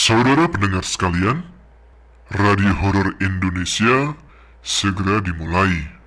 Saudara pendengar sekalian, Radio Horor Indonesia segera dimulai.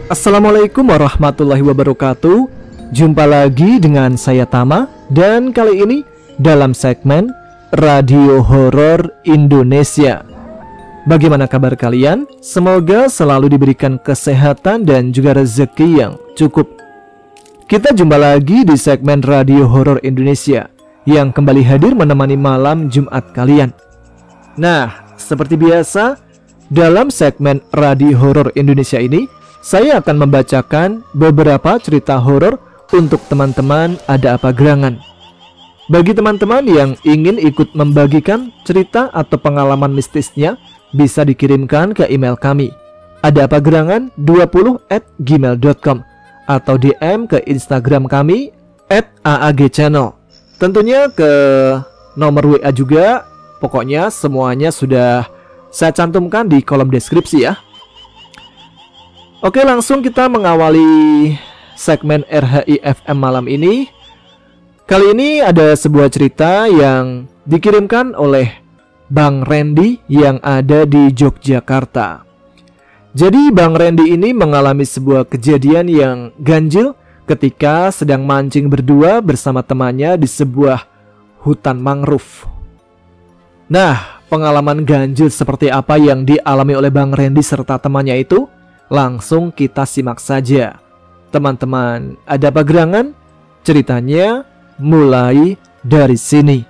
Assalamualaikum warahmatullahi wabarakatuh. Jumpa lagi dengan saya Tama. Dan kali ini dalam segmen Radio Horor Indonesia. Bagaimana kabar kalian? Semoga selalu diberikan kesehatan dan juga rezeki yang cukup. Kita jumpa lagi di segmen Radio Horor Indonesia yang kembali hadir menemani malam Jumat kalian. Nah, seperti biasa, dalam segmen Radio Horor Indonesia ini saya akan membacakan beberapa cerita horor untuk teman-teman Ada Apa Gerangan. Bagi teman-teman yang ingin ikut membagikan cerita atau pengalaman mistisnya, bisa dikirimkan ke email kami adapagerangan20@gmail.com atau DM ke Instagram kami @aagchannel. Tentunya ke nomor WA juga. Pokoknya semuanya sudah saya cantumkan di kolom deskripsi ya. Oke, langsung kita mengawali segmen RHI FM malam ini. Kali ini ada sebuah cerita yang dikirimkan oleh Bang Randy yang ada di Yogyakarta. Jadi Bang Randy ini mengalami sebuah kejadian yang ganjil ketika sedang mancing berdua bersama temannya di sebuah hutan mangrove. Nah, pengalaman ganjil seperti apa yang dialami oleh Bang Randy serta temannya itu? Langsung kita simak saja. Teman-teman Ada Apa Gerangan, ceritanya mulai dari sini.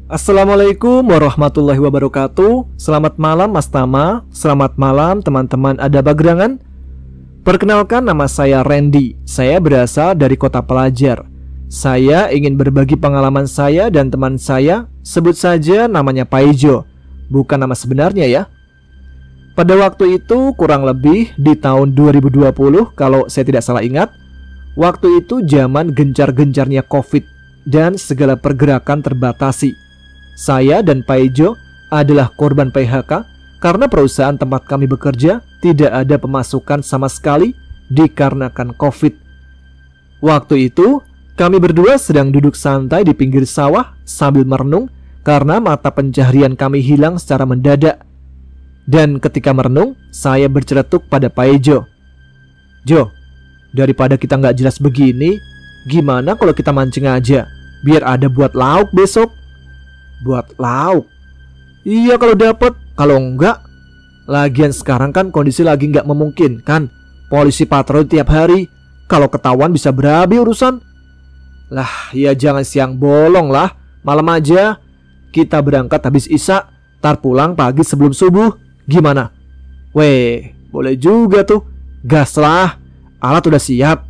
Assalamualaikum warahmatullahi wabarakatuh. Selamat malam Mas Tama. Selamat malam teman-teman Ada Apa Gerangan. Perkenalkan, nama saya Randy. Saya berasal dari kota pelajar. Saya ingin berbagi pengalaman saya dan teman saya. Sebut saja namanya Paijo, bukan nama sebenarnya ya. Pada waktu itu kurang lebih di tahun 2020 kalau saya tidak salah ingat. Waktu itu zaman gencar-gencarnya COVID dan segala pergerakan terbatasi. Saya dan Paijo adalah korban PHK karena perusahaan tempat kami bekerja tidak ada pemasukan sama sekali dikarenakan COVID. Waktu itu kami berdua sedang duduk santai di pinggir sawah sambil merenung karena mata pencaharian kami hilang secara mendadak. Dan ketika merenung, saya berceletuk pada Paijo. Jo, daripada kita nggak jelas begini, gimana kalau kita mancing aja? Biar ada buat lauk besok. Buat lauk? Iya kalau dapet, kalau enggak. Lagian sekarang kan kondisi lagi nggak memungkinkan. Polisi patroli tiap hari. Kalau ketahuan bisa berabi urusan. Lah, ya jangan siang bolong lah. Malam aja. Kita berangkat habis isya, tar pulang pagi sebelum subuh. Gimana? Weh, boleh juga tuh. Gas lah. Alat udah siap.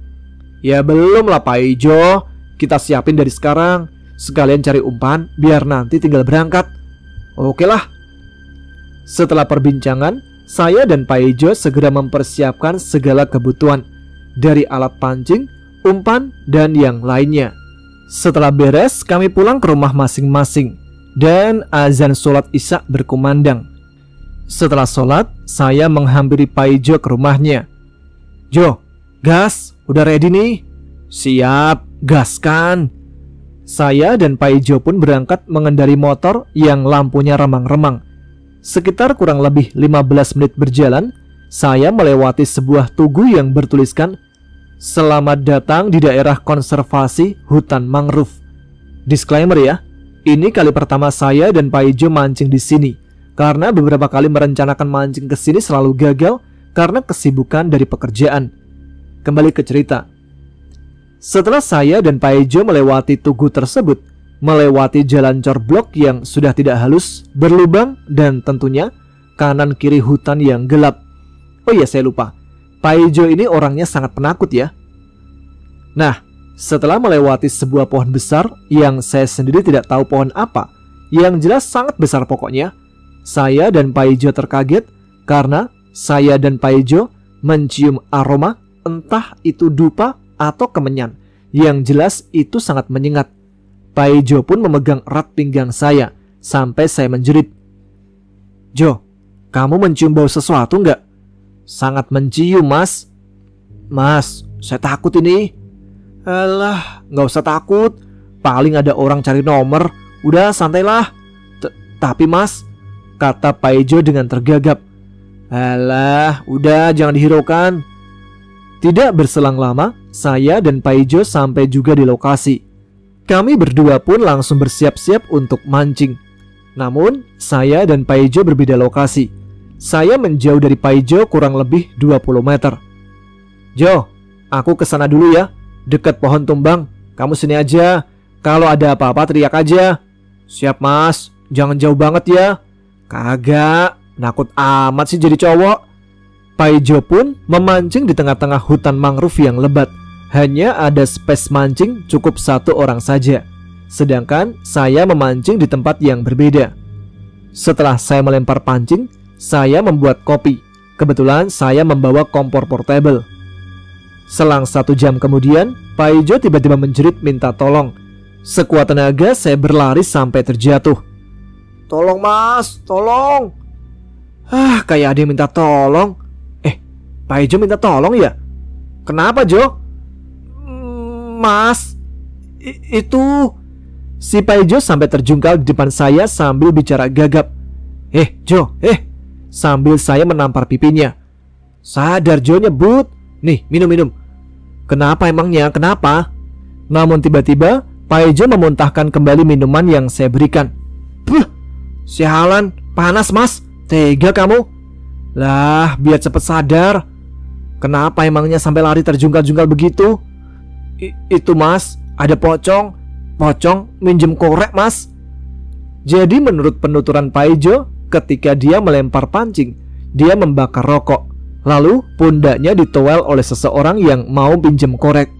Ya belum lah Pak Ijo. Kita siapin dari sekarang. Sekalian cari umpan, biar nanti tinggal berangkat. Oke lah. Setelah perbincangan, saya dan Pak Ijo segera mempersiapkan segala kebutuhan. Dari alat pancing, umpan, dan yang lainnya. Setelah beres, kami pulang ke rumah masing-masing dan azan sholat isya berkumandang. Setelah sholat, saya menghampiri Paijo ke rumahnya. Jo, gas, udah ready nih? Siap, gaskan. Saya dan Paijo pun berangkat mengendari motor yang lampunya remang-remang. Sekitar kurang lebih 15 menit berjalan, saya melewati sebuah tugu yang bertuliskan "Selamat datang di daerah konservasi hutan mangrove." Disclaimer ya, ini kali pertama saya dan Paijo mancing di sini karena beberapa kali merencanakan mancing ke sini selalu gagal karena kesibukan dari pekerjaan. Kembali ke cerita. Setelah saya dan Paijo melewati tugu tersebut, melewati jalan corblok yang sudah tidak halus, berlubang, dan tentunya kanan kiri hutan yang gelap. Oh iya, saya lupa, Pak Ijo ini orangnya sangat penakut ya. Nah, setelah melewati sebuah pohon besar yang saya sendiri tidak tahu pohon apa, yang jelas sangat besar pokoknya, saya dan Pak Ijo terkaget karena saya dan Pak Ijo mencium aroma, entah itu dupa atau kemenyan. Yang jelas itu sangat menyengat. Pak Ijo pun memegang erat pinggang saya sampai saya menjerit. Jo, kamu mencium bau sesuatu nggak? Sangat mencium, Mas. Mas, saya takut ini. Alah, nggak usah takut. Paling ada orang cari nomor. Udah, santailah. Tapi Mas, kata Pak Ijo dengan tergagap. Alah, udah jangan dihiraukan. Tidak berselang lama, saya dan Pak Ijo sampai juga di lokasi. Kami berdua pun langsung bersiap-siap untuk mancing. Namun, saya dan Pak Ijo berbeda lokasi. Saya menjauh dari Pak Ijo kurang lebih 20 meter. Jo, aku kesana dulu ya, dekat pohon tumbang. Kamu sini aja. Kalau ada apa-apa teriak aja. Siap Mas, jangan jauh banget ya. Kagak, nakut amat sih jadi cowok. Pak Ijo pun memancing di tengah-tengah hutan mangrove yang lebat. Hanya ada space mancing cukup satu orang saja. Sedangkan saya memancing di tempat yang berbeda. Setelah saya melempar pancing, saya membuat kopi. Kebetulan saya membawa kompor portable. Selang 1 jam kemudian, Pak Ijo tiba-tiba menjerit minta tolong. Sekuat tenaga saya berlari sampai terjatuh. Tolong Mas, tolong. Kayak ada yang minta tolong. Pak Ijo minta tolong ya? Kenapa Jo? Mas, itu... Si Pak Ijo sampai terjungkal di depan saya sambil bicara gagap. Jo, sambil saya menampar pipinya. Sadar Jo, nyebut. Nih, minum. Kenapa emangnya, kenapa? Namun tiba-tiba Pak Ijo memuntahkan kembali minuman yang saya berikan. Sialan, panas Mas. Tega kamu. Lah, biar cepet sadar. Kenapa emangnya sampai lari terjungkal-jungkal begitu? Itu Mas, ada pocong minjem korek Mas. Jadi menurut penuturan Pak Ijo, ketika dia melempar pancing, dia membakar rokok. Lalu pundaknya ditowel oleh seseorang yang mau pinjam korek.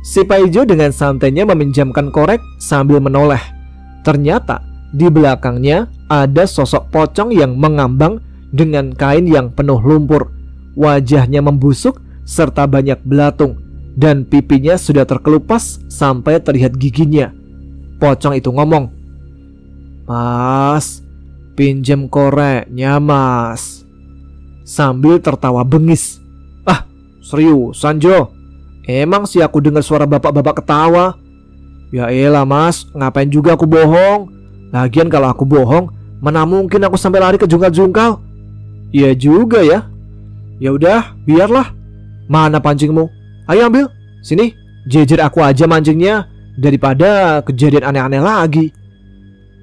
Si Pak Ijo dengan santainya meminjamkan korek sambil menoleh. Ternyata di belakangnya ada sosok pocong yang mengambang dengan kain yang penuh lumpur. Wajahnya membusuk serta banyak belatung, dan pipinya sudah terkelupas sampai terlihat giginya. Pocong itu ngomong, Mas, pinjem koreknya Mas, sambil tertawa bengis. Seriusan Jo? Emang sih aku dengar suara bapak-bapak ketawa. Ya elah Mas, ngapain juga aku bohong. Lagian kalau aku bohong, mana mungkin aku sampai lari ke jungkal-jungkal. Iya juga ya. Ya udah, biarlah. Mana pancingmu? Ayo ambil. Sini, jejer aku aja mancingnya daripada kejadian aneh-aneh lagi.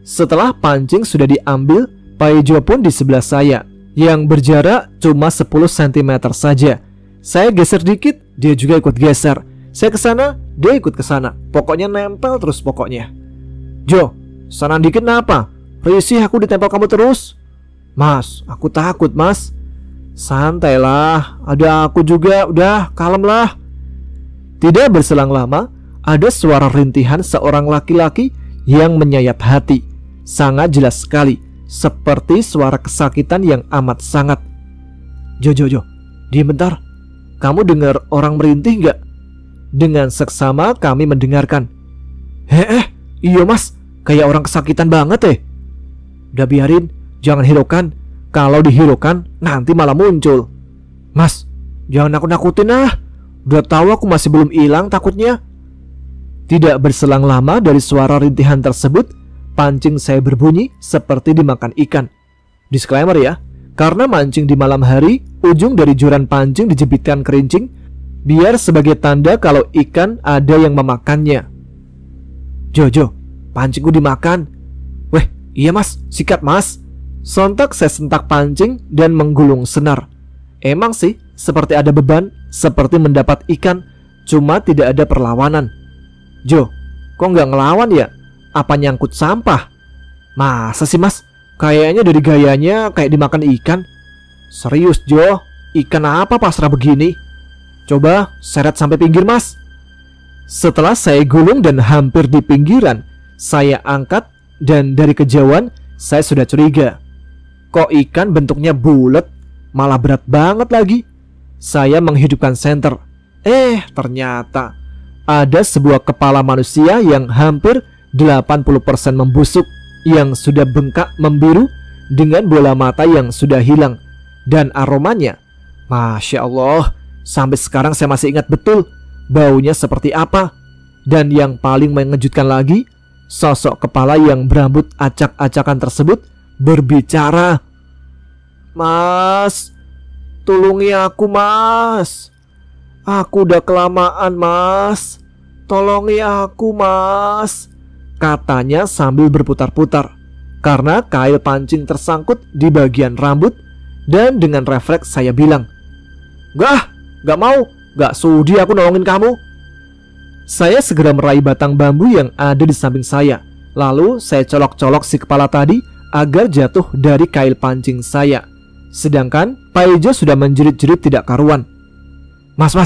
Setelah pancing sudah diambil, Pak Ijo pun di sebelah saya, yang berjarak cuma 10 cm saja. Saya geser dikit, dia juga ikut geser. Saya ke sana, dia ikut ke sana. Pokoknya nempel terus pokoknya. Jo, sana dikit kenapa? Risih aku ditempel kamu terus. Mas, aku takut Mas. Santailah, ada aku juga, udah kalem lah. Tidak berselang lama, ada suara rintihan seorang laki-laki yang menyayat hati. Sangat jelas sekali, seperti suara kesakitan yang amat sangat. Jo, diam bentar. Kamu dengar orang merintih gak? Dengan seksama kami mendengarkan. Iya Mas, kayak orang kesakitan banget Udah biarin, jangan hiraukan. Kalau dihiraukan nanti malah muncul. Mas, jangan nakut-nakutin Udah tahu aku masih belum hilang takutnya. Tidak berselang lama dari suara rintihan tersebut, pancing saya berbunyi seperti dimakan ikan. Disclaimer ya, karena mancing di malam hari, ujung dari joran pancing dijepitkan kerincing, biar sebagai tanda kalau ikan ada yang memakannya. Jo, pancingku dimakan. Weh, iya Mas, sikat Mas. Sontak saya sentak pancing dan menggulung senar. Emang sih seperti ada beban, seperti mendapat ikan, cuma tidak ada perlawanan. Jo, kok nggak ngelawan ya? Apa nyangkut sampah? Masa sih mas? Kayaknya dari gayanya kayak dimakan ikan. Serius Jo, ikan apa pasrah begini? Coba seret sampai pinggir mas. Setelah saya gulung dan hampir di pinggiran, saya angkat dan dari kejauhan saya sudah curiga. Kok ikan bentuknya bulat, malah berat banget lagi. Saya menghidupkan senter. Ternyata ada sebuah kepala manusia yang hampir 80% membusuk, yang sudah bengkak membiru dengan bola mata yang sudah hilang. Dan aromanya, Masya Allah, sampai sekarang saya masih ingat betul baunya seperti apa. Dan yang paling mengejutkan lagi, sosok kepala yang berambut acak-acakan tersebut berbicara. Mas, tolongi aku mas. Aku udah kelamaan mas. Tolongi aku mas, katanya sambil berputar-putar. Karena kail pancing tersangkut di bagian rambut. Dan dengan refleks saya bilang, Gak mau, gak sudi aku nolongin kamu. Saya segera meraih batang bambu yang ada di samping saya. Lalu saya colok-colok si kepala tadi agar jatuh dari kail pancing saya. Sedangkan Pak Ijo sudah menjerit-jerit tidak karuan. Mas,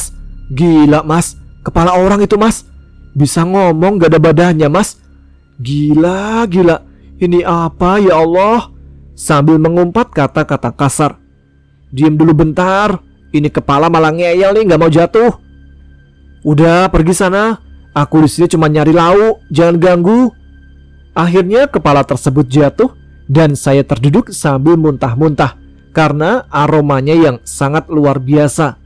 gila mas, kepala orang itu mas. Bisa ngomong gak ada badannya mas. Gila, ini apa ya Allah? Sambil mengumpat kata-kata kasar. Diam dulu bentar, ini kepala malah ngeyel nih, gak mau jatuh. Udah pergi sana, aku di sini cuma nyari lauk, jangan ganggu. Akhirnya kepala tersebut jatuh dan saya terduduk sambil muntah-muntah karena aromanya yang sangat luar biasa.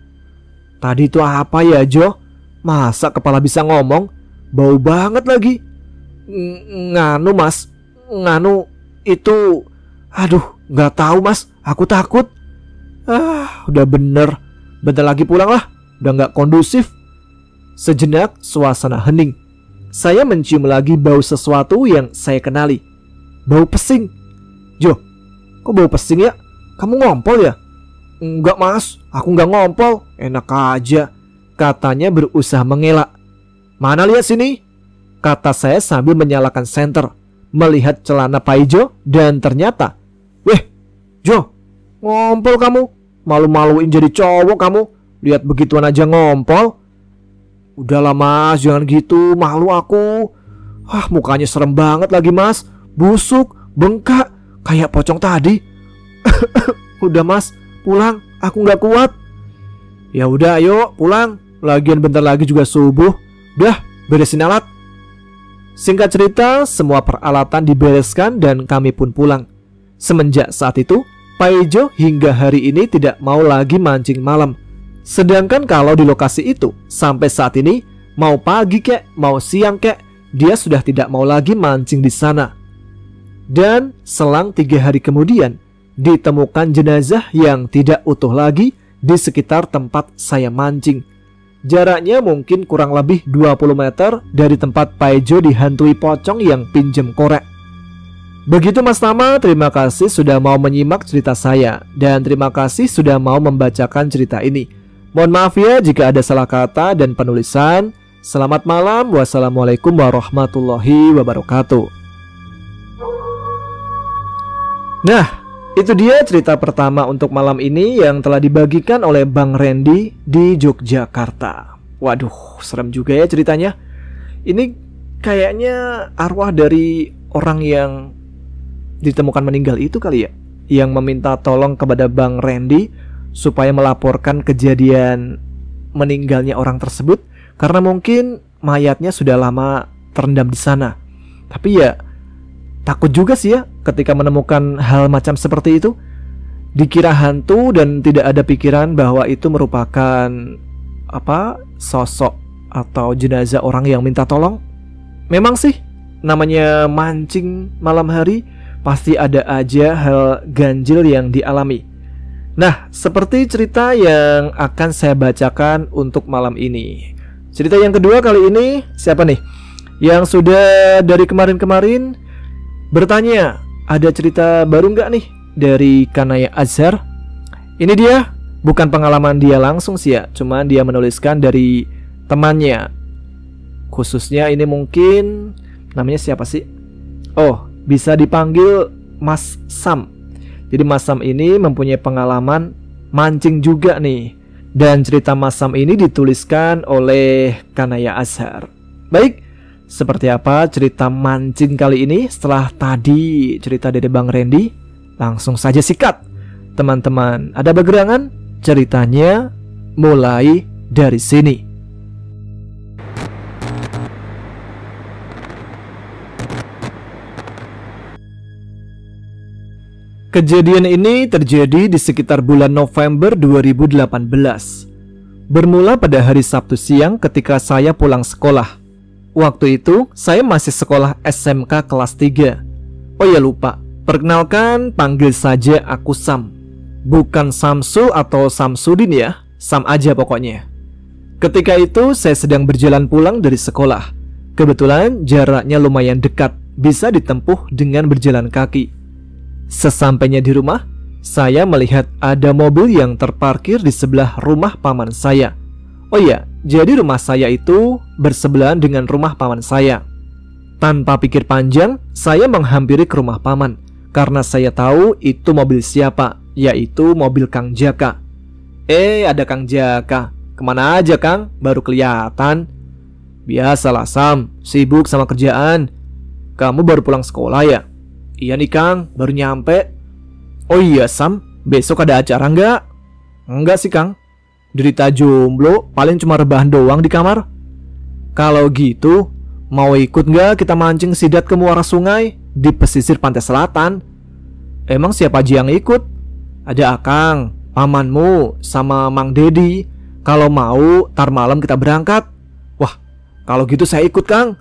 Tadi itu apa ya Jo? Masa kepala bisa ngomong? Bau banget lagi. Nganu mas, nganu itu, aduh gak tahu mas, aku takut. Udah bener, bentar lagi pulang lah, udah gak kondusif. Sejenak suasana hening. Saya mencium lagi bau sesuatu yang saya kenali. Bau pesing. Jo, kok bau pesing ya? Kamu ngompol ya? Enggak mas, aku nggak ngompol. Enak aja, katanya berusaha mengelak. Mana lihat sini, kata saya sambil menyalakan senter, melihat celana Pak Ijo. Dan ternyata, weh Jo, ngompol kamu. Malu-maluin jadi cowok kamu, lihat begituan aja ngompol. Udahlah mas, jangan gitu, malu aku. Mukanya serem banget lagi mas, busuk, bengkak, kayak pocong tadi. Udah mas, pulang, aku nggak kuat. Ya udah ayo pulang, lagian bentar lagi juga subuh. Udah, beresin alat. Singkat cerita, semua peralatan dibereskan dan kami pun pulang. Semenjak saat itu, Pak Ijo hingga hari ini tidak mau lagi mancing malam. Sedangkan kalau di lokasi itu, sampai saat ini, mau pagi kek, mau siang kek, dia sudah tidak mau lagi mancing di sana. Dan selang 3 hari kemudian, ditemukan jenazah yang tidak utuh lagi di sekitar tempat saya mancing. Jaraknya mungkin kurang lebih 20 meter dari tempat Pak Ijo dihantui pocong yang pinjem korek. Begitu Mas Tama, terima kasih sudah mau menyimak cerita saya. Dan terima kasih sudah mau membacakan cerita ini. Mohon maaf ya jika ada salah kata dan penulisan. Selamat malam, wassalamualaikum warahmatullahi wabarakatuh. Nah, itu dia cerita pertama untuk malam ini yang telah dibagikan oleh Bang Randy di Yogyakarta. Waduh, serem juga ya ceritanya. Ini kayaknya arwah dari orang yang ditemukan meninggal itu kali ya, yang meminta tolong kepada Bang Randy supaya melaporkan kejadian meninggalnya orang tersebut karena mungkin mayatnya sudah lama terendam di sana. Tapi ya takut juga sih ya ketika menemukan hal macam seperti itu. Dikira hantu dan tidak ada pikiran bahwa itu merupakan sosok atau jenazah orang yang minta tolong. Memang sih namanya mancing malam hari, pasti ada aja hal ganjil yang dialami. Nah, seperti cerita yang akan saya bacakan untuk malam ini. Cerita yang kedua kali ini, siapa nih? Yang sudah dari kemarin-kemarin bertanya, ada cerita baru nggak nih dari Kanaya Azhar? Ini dia, bukan pengalaman dia langsung sih ya, cuman dia menuliskan dari temannya. Khususnya ini mungkin, namanya siapa sih? Oh, bisa dipanggil Mas Sam. Jadi Mas Sam ini mempunyai pengalaman mancing juga nih. Dan cerita Mas Sam ini dituliskan oleh Kanaya Azhar. Baik, seperti apa cerita mancing kali ini setelah tadi cerita dari Bang Randy? Langsung saja sikat. Teman-teman, ada bagerangan? Ceritanya mulai dari sini. Kejadian ini terjadi di sekitar bulan November 2018. Bermula pada hari Sabtu siang ketika saya pulang sekolah. Waktu itu saya masih sekolah SMK kelas 3. Oh ya lupa, perkenalkan panggil saja aku Sam. Bukan Samsul atau Samsudin ya, Sam aja pokoknya. Ketika itu saya sedang berjalan pulang dari sekolah. Kebetulan jaraknya lumayan dekat, bisa ditempuh dengan berjalan kaki. Sesampainya di rumah, saya melihat ada mobil yang terparkir di sebelah rumah paman saya. Oh iya, jadi rumah saya itu bersebelahan dengan rumah paman saya. Tanpa pikir panjang, saya menghampiri ke rumah paman karena saya tahu itu mobil siapa, yaitu mobil Kang Jaka. Ada Kang Jaka. Kemana aja Kang? Baru kelihatan. Biasalah Sam, sibuk sama kerjaan. Kamu baru pulang sekolah ya? Iya nih Kang, baru nyampe. Oh iya Sam, besok ada acara nggak? Enggak sih Kang, derita jomblo, paling cuma rebahan doang di kamar. Kalau gitu, mau ikut nggak kita mancing sidat ke muara sungai di pesisir pantai selatan? Emang siapa aja yang ikut? Ada Akang, pamanmu, sama Mang Dedi. Kalau mau, tar malam kita berangkat. Wah, kalau gitu saya ikut Kang.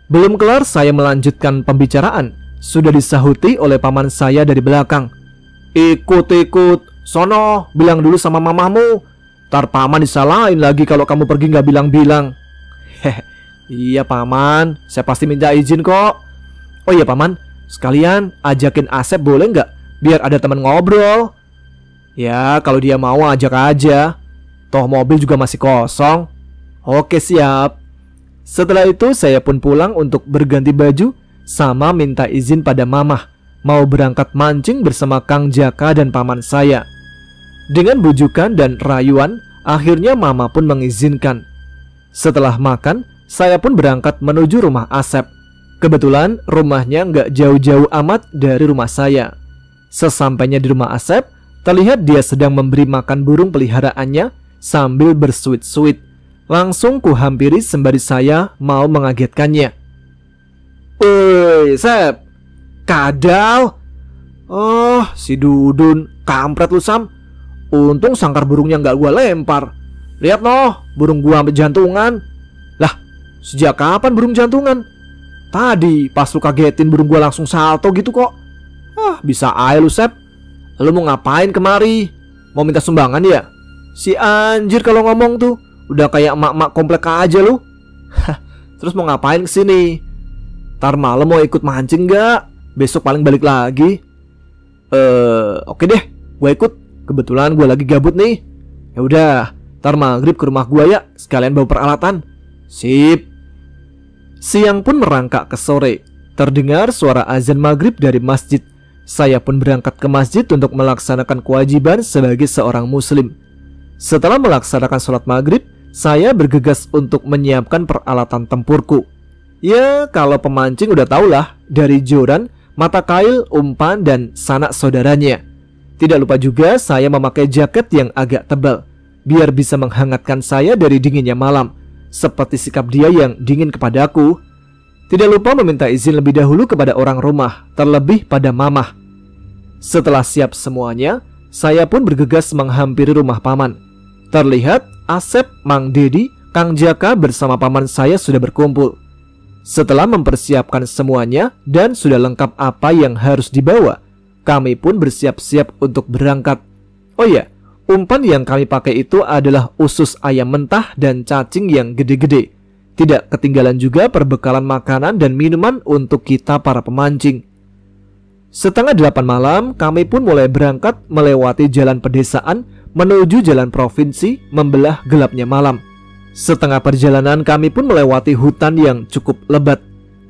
Belum kelar saya melanjutkan pembicaraan, sudah disahuti oleh paman saya dari belakang. Ikut, sono, bilang dulu sama mamahmu. Tar paman disalahin lagi kalau kamu pergi nggak bilang-bilang. Iya paman, saya pasti minta izin kok. Oh iya paman, sekalian ajakin Asep boleh nggak? Biar ada teman ngobrol. Ya kalau dia mau ajak aja. Toh mobil juga masih kosong. Oke siap. Setelah itu saya pun pulang untuk berganti baju sama minta izin pada mamah mau berangkat mancing bersama Kang Jaka dan paman saya. Dengan bujukan dan rayuan, akhirnya mama pun mengizinkan. Setelah makan, saya pun berangkat menuju rumah Asep. Kebetulan rumahnya nggak jauh-jauh amat dari rumah saya. Sesampainya di rumah Asep, terlihat dia sedang memberi makan burung peliharaannya sambil bersuit-suit. Langsung kuhampiri sembari saya mau mengagetkannya. Woi, Sep, kadal. Oh, si Dudun, kampret lu Sam. Untung sangkar burungnya nggak gua lempar. Lihat noh, burung gua sampai jantungan. Lah, sejak kapan burung jantungan? Tadi pas lu kagetin burung gua langsung salto gitu kok. Bisa aja lu Sep. Lu mau ngapain kemari? Mau minta sumbangan ya? Si anjir kalau ngomong tuh udah kayak emak-emak komplek aja lu. Terus mau ngapain kesini? Ntar malam mau ikut mancing gak? Besok paling balik lagi. Oke deh, gue ikut. Kebetulan gue lagi gabut nih. Ya udah, ntar maghrib ke rumah gue ya, sekalian bawa peralatan. Sip. Siang pun merangkak ke sore. Terdengar suara azan maghrib dari masjid. Saya pun berangkat ke masjid untuk melaksanakan kewajiban sebagai seorang muslim. Setelah melaksanakan sholat maghrib, saya bergegas untuk menyiapkan peralatan tempurku. Ya, kalau pemancing udah tau lah, dari joran, mata kail, umpan, dan sanak saudaranya. Tidak lupa juga saya memakai jaket yang agak tebal, biar bisa menghangatkan saya dari dinginnya malam, seperti sikap dia yang dingin kepadaku. Tidak lupa meminta izin lebih dahulu kepada orang rumah, terlebih pada mamah. Setelah siap semuanya, saya pun bergegas menghampiri rumah paman. Terlihat Asep, Mang Dedi, Kang Jaka bersama paman saya sudah berkumpul. Setelah mempersiapkan semuanya dan sudah lengkap apa yang harus dibawa, kami pun bersiap-siap untuk berangkat. Oh ya, umpan yang kami pakai itu adalah usus ayam mentah dan cacing yang gede-gede. Tidak ketinggalan juga perbekalan makanan dan minuman untuk kita para pemancing. Setengah 8 malam, kami pun mulai berangkat melewati jalan pedesaan menuju jalan provinsi membelah gelapnya malam. Setengah perjalanan kami pun melewati hutan yang cukup lebat.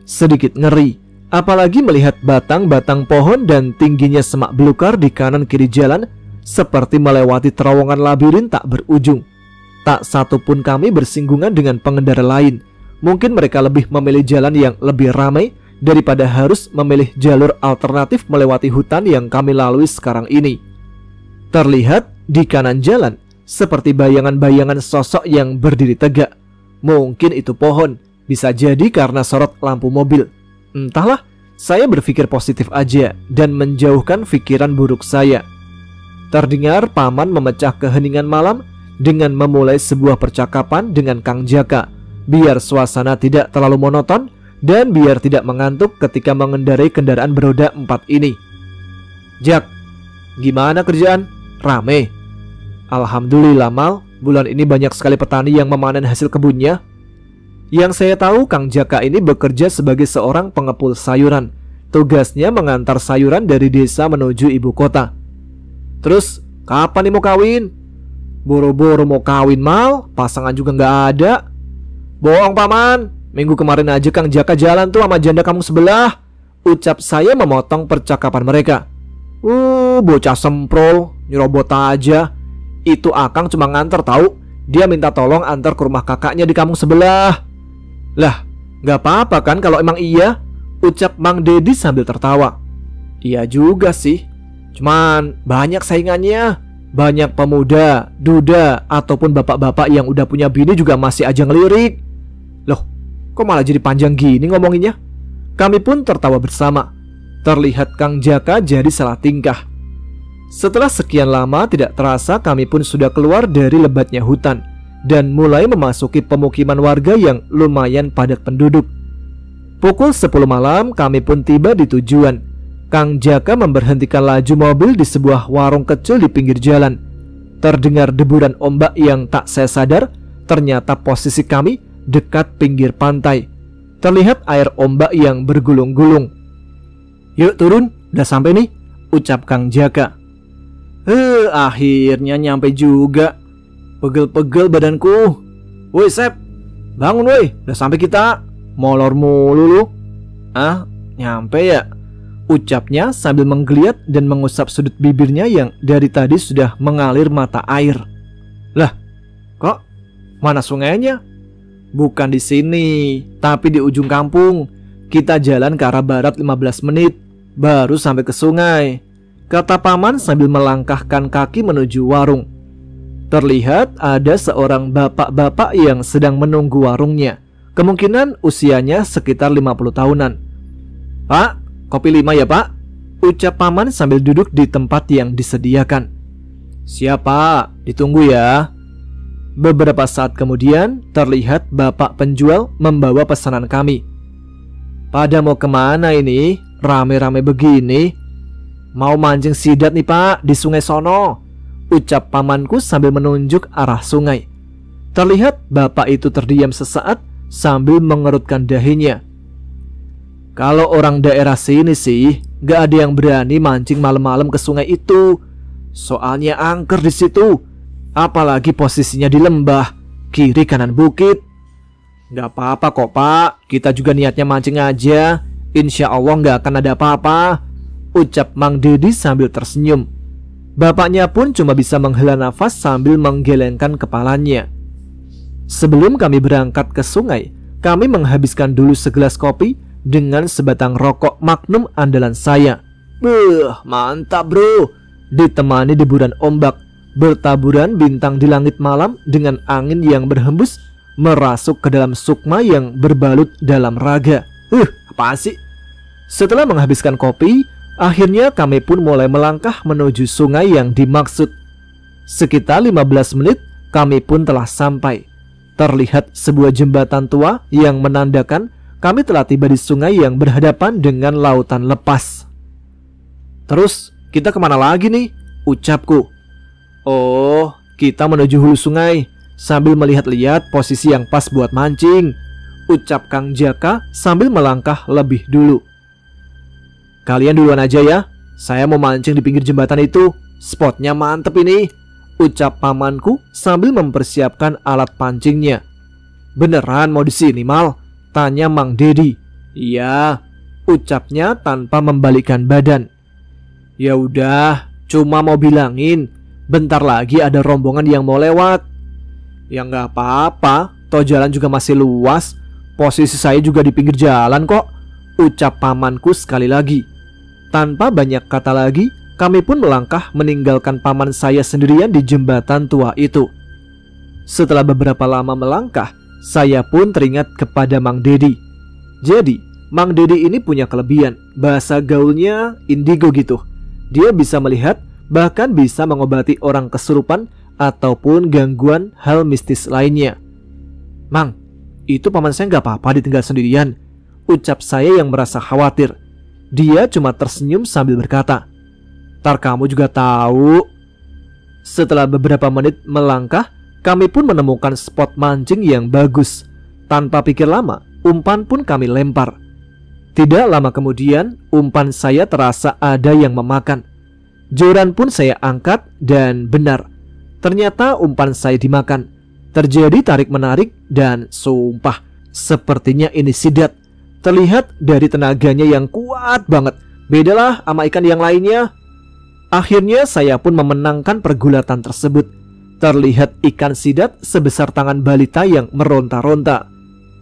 Sedikit ngeri, Apalagi melihat batang-batang pohon dan tingginya semak belukar di kanan kiri jalan, seperti melewati terowongan labirin tak berujung. Tak satu pun kami bersinggungan dengan pengendara lain. Mungkin mereka lebih memilih jalan yang lebih ramai daripada harus memilih jalur alternatif melewati hutan yang kami lalui sekarang ini. Terlihat di kanan jalan seperti bayangan-bayangan sosok yang berdiri tegak. Mungkin itu pohon, bisa jadi karena sorot lampu mobil. Entahlah, saya berpikir positif aja dan menjauhkan pikiran buruk saya. Terdengar paman memecah keheningan malam dengan memulai sebuah percakapan dengan Kang Jaka, biar suasana tidak terlalu monoton dan biar tidak mengantuk ketika mengendarai kendaraan beroda 4 ini. Jak, gimana kerjaan? Rame? Alhamdulillah Mal, bulan ini banyak sekali petani yang memanen hasil kebunnya. Yang saya tahu Kang Jaka ini bekerja sebagai seorang pengepul sayuran. Tugasnya mengantar sayuran dari desa menuju ibu kota. Terus kapan nih mau kawin? Boro-boro mau kawin Mal, pasangan juga nggak ada. Bohong paman, minggu kemarin aja Kang Jaka jalan tuh sama janda kampung sebelah. Ucap saya memotong percakapan mereka. Bocah semprol, nyerobot aja. Itu Akang cuma nganter tahu. Dia minta tolong antar ke rumah kakaknya di kampung sebelah. Lah, nggak apa-apa kan kalau emang iya? Ucap Mang Dedi sambil tertawa. Iya juga sih. Cuman banyak saingannya. Banyak pemuda, duda, ataupun bapak-bapak yang udah punya bini juga masih aja ngelirik. Loh, kok malah jadi panjang gini ngomonginnya? Kami pun tertawa bersama. Terlihat Kang Jaka jadi salah tingkah. Setelah sekian lama tidak terasa kami pun sudah keluar dari lebatnya hutan dan mulai memasuki pemukiman warga yang lumayan padat penduduk. Pukul 10 malam kami pun tiba di tujuan. Kang Jaka memberhentikan laju mobil di sebuah warung kecil di pinggir jalan. Terdengar deburan ombak yang tak saya sadar, ternyata posisi kami dekat pinggir pantai. Terlihat air ombak yang bergulung-gulung. Yuk turun, udah sampai nih, ucap Kang Jaka. Akhirnya nyampe juga. Pegel-pegel badanku. Woi Sep, bangun woi, udah sampai kita. Molor mulu lu. Nyampe ya? Ucapnya sambil menggeliat dan mengusap sudut bibirnya yang dari tadi sudah mengalir mata air. Lah, kok mana sungainya? Bukan di sini, tapi di ujung kampung. Kita jalan ke arah barat 15 menit, baru sampai ke sungai, kata paman sambil melangkahkan kaki menuju warung. Terlihat ada seorang bapak-bapak yang sedang menunggu warungnya. Kemungkinan usianya sekitar 50 tahunan. Pak, kopi 5 ya pak, ucap paman sambil duduk di tempat yang disediakan. Siapa? Ditunggu ya. Beberapa saat kemudian terlihat bapak penjual membawa pesanan kami. Pada mau kemana ini? Rame-rame begini. Mau mancing sidat nih pak, di sungai sono, ucap pamanku sambil menunjuk arah sungai. Terlihat bapak itu terdiam sesaat sambil mengerutkan dahinya. Kalau orang daerah sini sih gak ada yang berani mancing malam-malam ke sungai itu. Soalnya angker di situ. Apalagi posisinya di lembah, kiri kanan bukit. Gak apa-apa kok pak, kita juga niatnya mancing aja. Insya Allah gak akan ada apa-apa, ucap Mang Dedi sambil tersenyum. Bapaknya pun cuma bisa menghela nafas sambil menggelengkan kepalanya. Sebelum kami berangkat ke sungai, kami menghabiskan dulu segelas kopi dengan sebatang rokok Magnum andalan saya. Mantap bro. Ditemani deburan ombak, bertaburan bintang di langit malam dengan angin yang berhembus merasuk ke dalam sukma yang berbalut dalam raga. Apa sih? Setelah menghabiskan kopi, akhirnya kami pun mulai melangkah menuju sungai yang dimaksud. Sekitar 15 menit kami pun telah sampai. Terlihat sebuah jembatan tua yang menandakan kami telah tiba di sungai yang berhadapan dengan lautan lepas. Terus kita kemana lagi nih? Ucapku. Oh, kita menuju hulu sungai sambil melihat-lihat posisi yang pas buat mancing, ucap Kang Jaka sambil melangkah lebih dulu. Kalian duluan aja ya, saya mau mancing di pinggir jembatan itu. Spotnya mantep ini, ucap pamanku sambil mempersiapkan alat pancingnya. Beneran mau di sini Mal? Tanya Mang Dedi. Iya. ucapnya tanpa membalikkan badan. Ya udah, cuma mau bilangin, bentar lagi ada rombongan yang mau lewat. Ya nggak apa-apa, toh jalan juga masih luas. Posisi saya juga di pinggir jalan kok, ucap pamanku sekali lagi. Tanpa banyak kata lagi, kami pun melangkah meninggalkan paman saya sendirian di jembatan tua itu. Setelah beberapa lama melangkah, saya pun teringat kepada Mang Dedi. Jadi, Mang Dedi ini punya kelebihan, bahasa gaulnya indigo gitu. Dia bisa melihat, bahkan bisa mengobati orang kesurupan ataupun gangguan hal mistis lainnya. Mang, itu paman saya nggak apa-apa ditinggal sendirian, ucap saya yang merasa khawatir. Dia cuma tersenyum sambil berkata, "Ntar kamu juga tahu." Setelah beberapa menit melangkah, kami pun menemukan spot mancing yang bagus. Tanpa pikir lama, umpan pun kami lempar. Tidak lama kemudian, umpan saya terasa ada yang memakan. Joran pun saya angkat dan benar, ternyata umpan saya dimakan. Terjadi tarik-menarik dan sumpah, sepertinya ini sidat. Terlihat dari tenaganya yang kuat banget. Bedalah sama ikan yang lainnya. Akhirnya saya pun memenangkan pergulatan tersebut. Terlihat ikan sidat sebesar tangan balita yang meronta-ronta.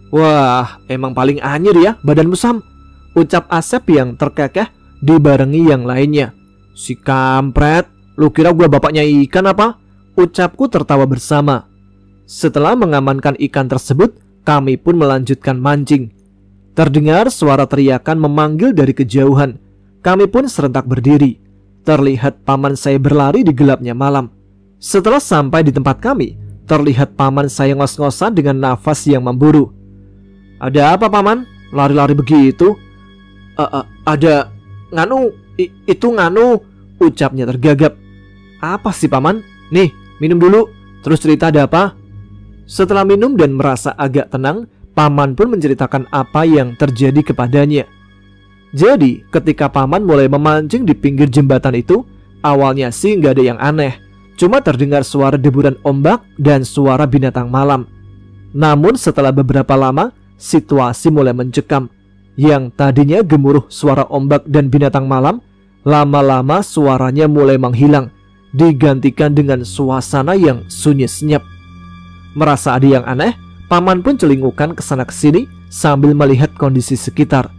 Wah, emang paling anyir ya badanmu Sam, ucap Asep yang terkekeh dibarengi yang lainnya. Si kampret, lu kira gua bapaknya ikan apa? Ucapku tertawa bersama. Setelah mengamankan ikan tersebut, kami pun melanjutkan mancing. Terdengar suara teriakan memanggil dari kejauhan. Kami pun serentak berdiri. Terlihat paman saya berlari di gelapnya malam. Setelah sampai di tempat kami, terlihat paman saya ngos-ngosan dengan nafas yang memburu. "Ada apa paman? Lari-lari begitu?" Ada nganu, itu nganu," ucapnya tergagap. "Apa sih paman? Nih, minum dulu, terus cerita ada apa?" Setelah minum dan merasa agak tenang, paman pun menceritakan apa yang terjadi kepadanya. Jadi, ketika paman mulai memancing di pinggir jembatan itu, awalnya sih nggak ada yang aneh. Cuma terdengar suara deburan ombak dan suara binatang malam. Namun setelah beberapa lama, situasi mulai mencekam. Yang tadinya gemuruh suara ombak dan binatang malam, lama-lama suaranya mulai menghilang, digantikan dengan suasana yang sunyi senyap. Merasa ada yang aneh, paman pun celingukan kesana kesini sambil melihat kondisi sekitar.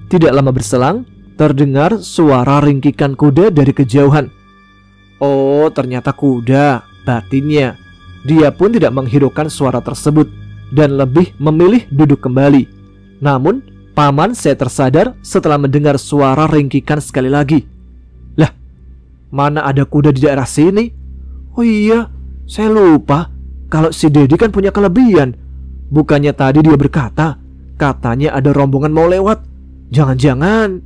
Tidak lama berselang, terdengar suara ringkikan kuda dari kejauhan. Oh, ternyata kuda, batinnya. Dia pun tidak menghiraukan suara tersebut dan lebih memilih duduk kembali. Namun, paman saya tersadar setelah mendengar suara ringkikan sekali lagi. Lah, mana ada kuda di daerah sini? Oh iya, saya lupa. Kalau si Dedi kan punya kelebihan. Bukannya tadi dia berkata, katanya ada rombongan mau lewat. Jangan-jangan.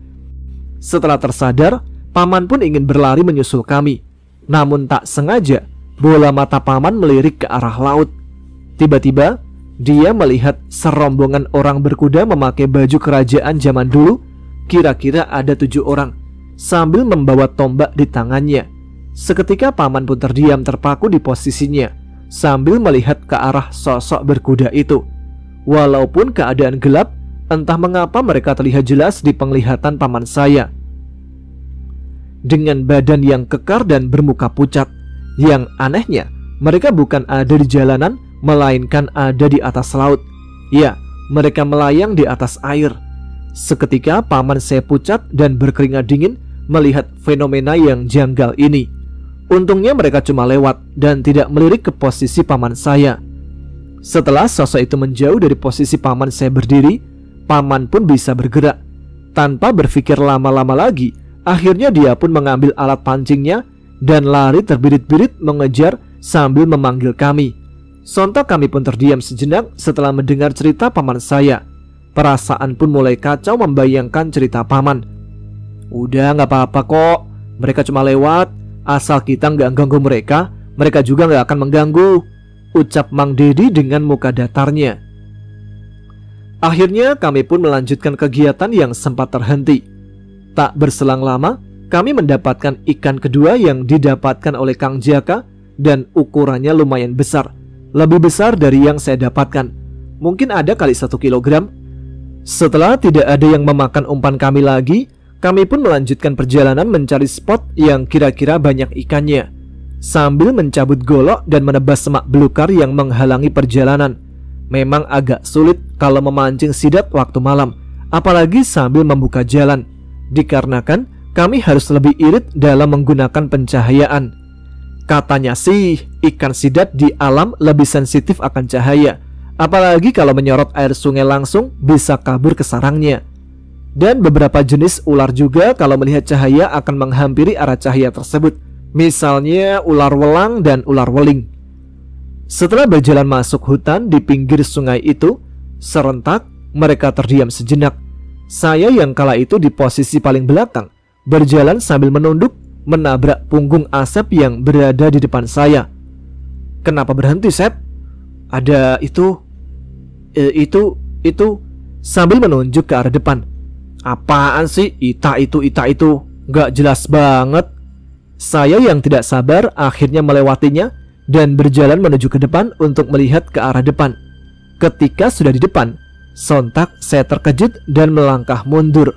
Setelah tersadar, paman pun ingin berlari menyusul kami. Namun tak sengaja, bola mata paman melirik ke arah laut. Tiba-tiba, dia melihat serombongan orang berkuda memakai baju kerajaan zaman dulu. Kira-kira ada 7 orang, sambil membawa tombak di tangannya. Seketika paman pun terdiam terpaku di posisinya, sambil melihat ke arah sosok berkuda itu. Walaupun keadaan gelap, entah mengapa mereka terlihat jelas di penglihatan paman saya. Dengan badan yang kekar dan bermuka pucat. Yang anehnya, mereka bukan ada di jalanan, melainkan ada di atas laut. Ya, mereka melayang di atas air. Seketika paman saya pucat dan berkeringat dingin melihat fenomena yang janggal ini. Untungnya mereka cuma lewat dan tidak melirik ke posisi paman saya. Setelah sosok itu menjauh dari posisi paman saya berdiri, paman pun bisa bergerak. Tanpa berpikir lama-lama lagi, akhirnya dia pun mengambil alat pancingnya dan lari terbirit-birit mengejar sambil memanggil kami. Sontak kami pun terdiam sejenak setelah mendengar cerita paman saya. Perasaan pun mulai kacau membayangkan cerita paman. Udah gak apa-apa kok, mereka cuma lewat. Asal kita nggak ganggu mereka, mereka juga nggak akan mengganggu, ucap Mang Dedi dengan muka datarnya. Akhirnya kami pun melanjutkan kegiatan yang sempat terhenti. Tak berselang lama, kami mendapatkan ikan kedua yang didapatkan oleh Kang Jaka dan ukurannya lumayan besar. Lebih besar dari yang saya dapatkan. Mungkin ada kali 1 kilogram. Setelah tidak ada yang memakan umpan kami lagi, kami pun melanjutkan perjalanan mencari spot yang kira-kira banyak ikannya, sambil mencabut golok dan menebas semak belukar yang menghalangi perjalanan. Memang agak sulit kalau memancing sidat waktu malam, apalagi sambil membuka jalan, dikarenakan kami harus lebih irit dalam menggunakan pencahayaan. Katanya sih, ikan sidat di alam lebih sensitif akan cahaya, apalagi kalau menyorot air sungai langsung bisa kabur ke sarangnya. Dan beberapa jenis ular juga kalau melihat cahaya akan menghampiri arah cahaya tersebut, misalnya ular welang dan ular weling. Setelah berjalan masuk hutan di pinggir sungai itu, serentak mereka terdiam sejenak. Saya yang kala itu di posisi paling belakang, berjalan sambil menunduk menabrak punggung Asep yang berada di depan saya. "Kenapa berhenti, Sep?" "Ada itu sambil menunjuk ke arah depan. "Apaan sih? Ita itu. Gak jelas banget." Saya yang tidak sabar akhirnya melewatinya dan berjalan menuju ke depan untuk melihat ke arah depan. Ketika sudah di depan, sontak saya terkejut dan melangkah mundur.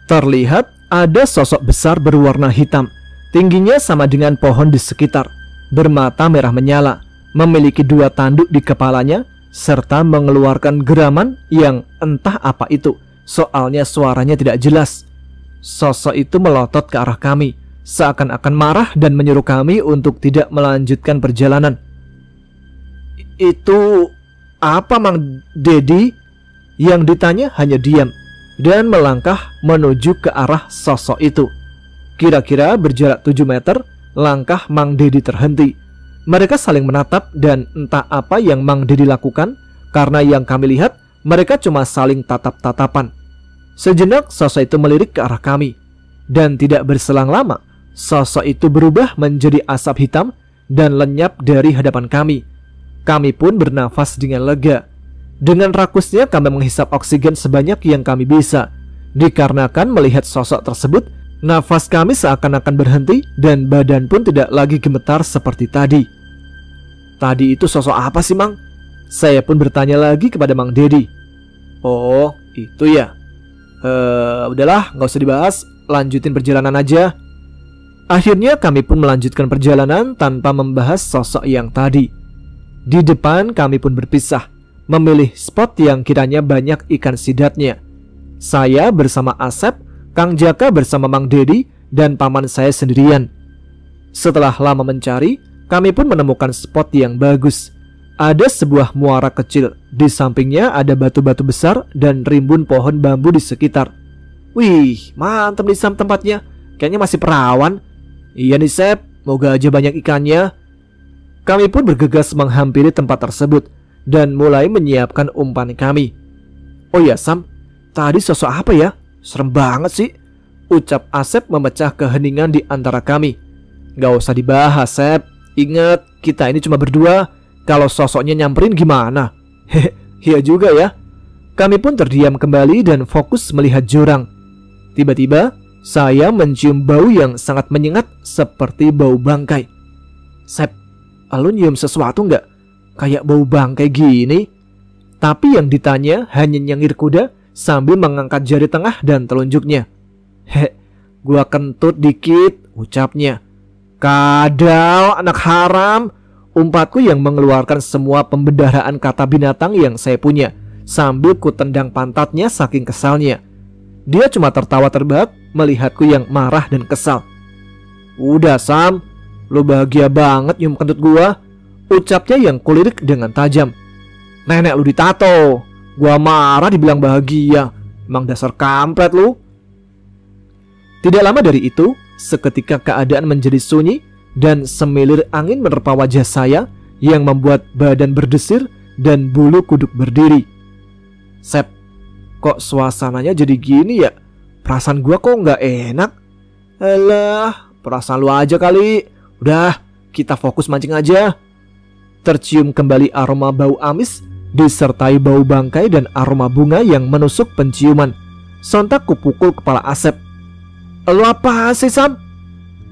Terlihat ada sosok besar berwarna hitam, tingginya sama dengan pohon di sekitar, bermata merah menyala, memiliki 2 tanduk di kepalanya, serta mengeluarkan geraman yang entah apa itu, soalnya suaranya tidak jelas. Sosok itu melotot ke arah kami, seakan-akan marah dan menyuruh kami untuk tidak melanjutkan perjalanan. "Itu apa, Mang Dedi?" Yang ditanya hanya diam dan melangkah menuju ke arah sosok itu. Kira-kira berjarak 7 meter, langkah Mang Dedi terhenti. Mereka saling menatap dan entah apa yang Mang Dedi lakukan, karena yang kami lihat mereka cuma saling tatap-tatapan. Sejenak sosok itu melirik ke arah kami, dan tidak berselang lama sosok itu berubah menjadi asap hitam dan lenyap dari hadapan kami. Kami pun bernafas dengan lega. Dengan rakusnya kami menghisap oksigen sebanyak yang kami bisa. Dikarenakan melihat sosok tersebut, nafas kami seakan-akan berhenti dan badan pun tidak lagi gemetar seperti tadi. "Tadi itu sosok apa sih, Mang?" Saya pun bertanya lagi kepada Mang Dedi. "Oh, itu ya. Udahlah, gak usah dibahas, lanjutin perjalanan aja." Akhirnya kami pun melanjutkan perjalanan tanpa membahas sosok yang tadi. Di depan kami pun berpisah, memilih spot yang kiranya banyak ikan sidatnya. Saya bersama Asep, Kang Jaka bersama Mang Dedi, dan paman saya sendirian. Setelah lama mencari, kami pun menemukan spot yang bagus. Ada sebuah muara kecil, di sampingnya ada batu-batu besar dan rimbun pohon bambu di sekitar. "Wih, mantap nih Sam tempatnya. Kayaknya masih perawan." "Iya nih Sep, moga aja banyak ikannya." Kami pun bergegas menghampiri tempat tersebut dan mulai menyiapkan umpan kami. "Oh ya Sam, tadi sosok apa ya? Serem banget sih," ucap Asep memecah keheningan di antara kami. "Gak usah dibahas Sep, ingat kita ini cuma berdua. Kalau sosoknya nyamperin gimana?" "Hehe, iya juga ya." Kami pun terdiam kembali dan fokus melihat jurang. Tiba-tiba saya mencium bau yang sangat menyengat seperti bau bangkai. "Sep, lu nyium sesuatu nggak? Kayak bau bangkai gini." Tapi yang ditanya hanya nyengir kuda sambil mengangkat jari tengah dan telunjuknya. Gua kentut dikit," ucapnya. "Kadal, anak haram," umpatku yang mengeluarkan semua pembendaharaan kata binatang yang saya punya, sambil ku tendang pantatnya saking kesalnya. Dia cuma tertawa terbahak melihatku yang marah dan kesal. "Udah Sam, lu bahagia banget nyium kentut gua," ucapnya yang kulirik dengan tajam. "Nenek lu ditato, gua marah dibilang bahagia. Emang dasar kampret lu." Tidak lama dari itu, seketika keadaan menjadi sunyi dan semilir angin menerpa wajah saya yang membuat badan berdesir dan bulu kuduk berdiri. "Sep, kok suasananya jadi gini ya? Perasaan gua kok nggak enak." "Alah, perasaan lu aja kali. Udah, kita fokus mancing aja." Tercium kembali aroma bau amis disertai bau bangkai dan aroma bunga yang menusuk penciuman. Sontak kupukul kepala Asep. "Lu apa sih Sam?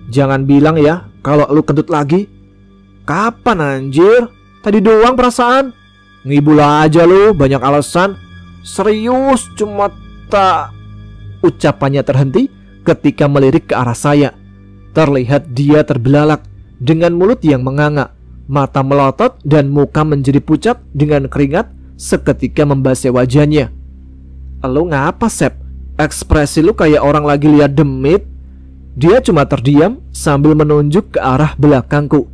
Jangan bilang ya kalau lu kentut lagi." "Kapan anjir? Tadi doang perasaan." "Ngibul aja lu, banyak alasan. Serius, cuma tak... Ucapannya terhenti ketika melirik ke arah saya. Terlihat dia terbelalak dengan mulut yang menganga, mata melotot dan muka menjadi pucat dengan keringat seketika membasah wajahnya. Lu ngapa, Sep? Ekspresi lu kayak orang lagi lihat demit. Dia cuma terdiam sambil menunjuk ke arah belakangku.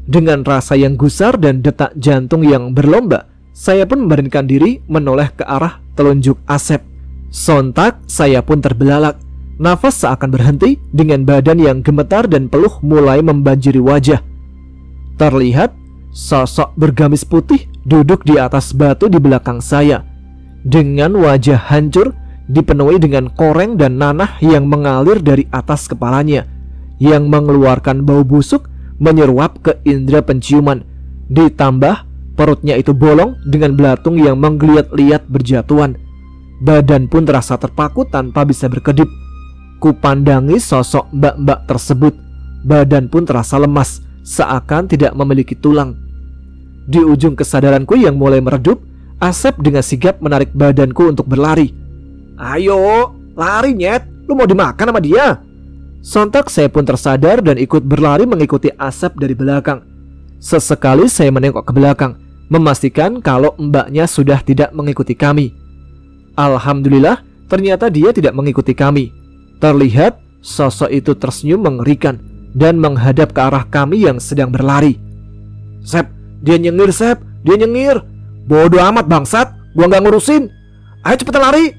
Dengan rasa yang gusar dan detak jantung yang berlomba, saya pun membaringkan diri menoleh ke arah telunjuk Asep. Sontak saya pun terbelalak. Nafas seakan berhenti dengan badan yang gemetar dan peluh mulai membanjiri wajah. Terlihat sosok bergamis putih duduk di atas batu di belakang saya, dengan wajah hancur dipenuhi dengan koreng dan nanah yang mengalir dari atas kepalanya, yang mengeluarkan bau busuk menyeruap ke indera penciuman. Ditambah perutnya itu bolong dengan belatung yang menggeliat-liat berjatuhan. Badan pun terasa terpaku tanpa bisa berkedip. Kupandangi sosok mbak-mbak tersebut. Badan pun terasa lemas, seakan tidak memiliki tulang. Di ujung kesadaranku yang mulai meredup, Asep dengan sigap menarik badanku untuk berlari. Ayo, lari nyet, lu mau dimakan sama dia. Sontak saya pun tersadar dan ikut berlari mengikuti Asep dari belakang. Sesekali saya menengok ke belakang, memastikan kalau mbaknya sudah tidak mengikuti kami. Alhamdulillah, ternyata dia tidak mengikuti kami. Terlihat sosok itu tersenyum mengerikan dan menghadap ke arah kami yang sedang berlari. Sep, dia nyengir Sep, dia nyengir. Bodoh amat bangsat, gua nggak ngurusin. Ayo cepetan lari.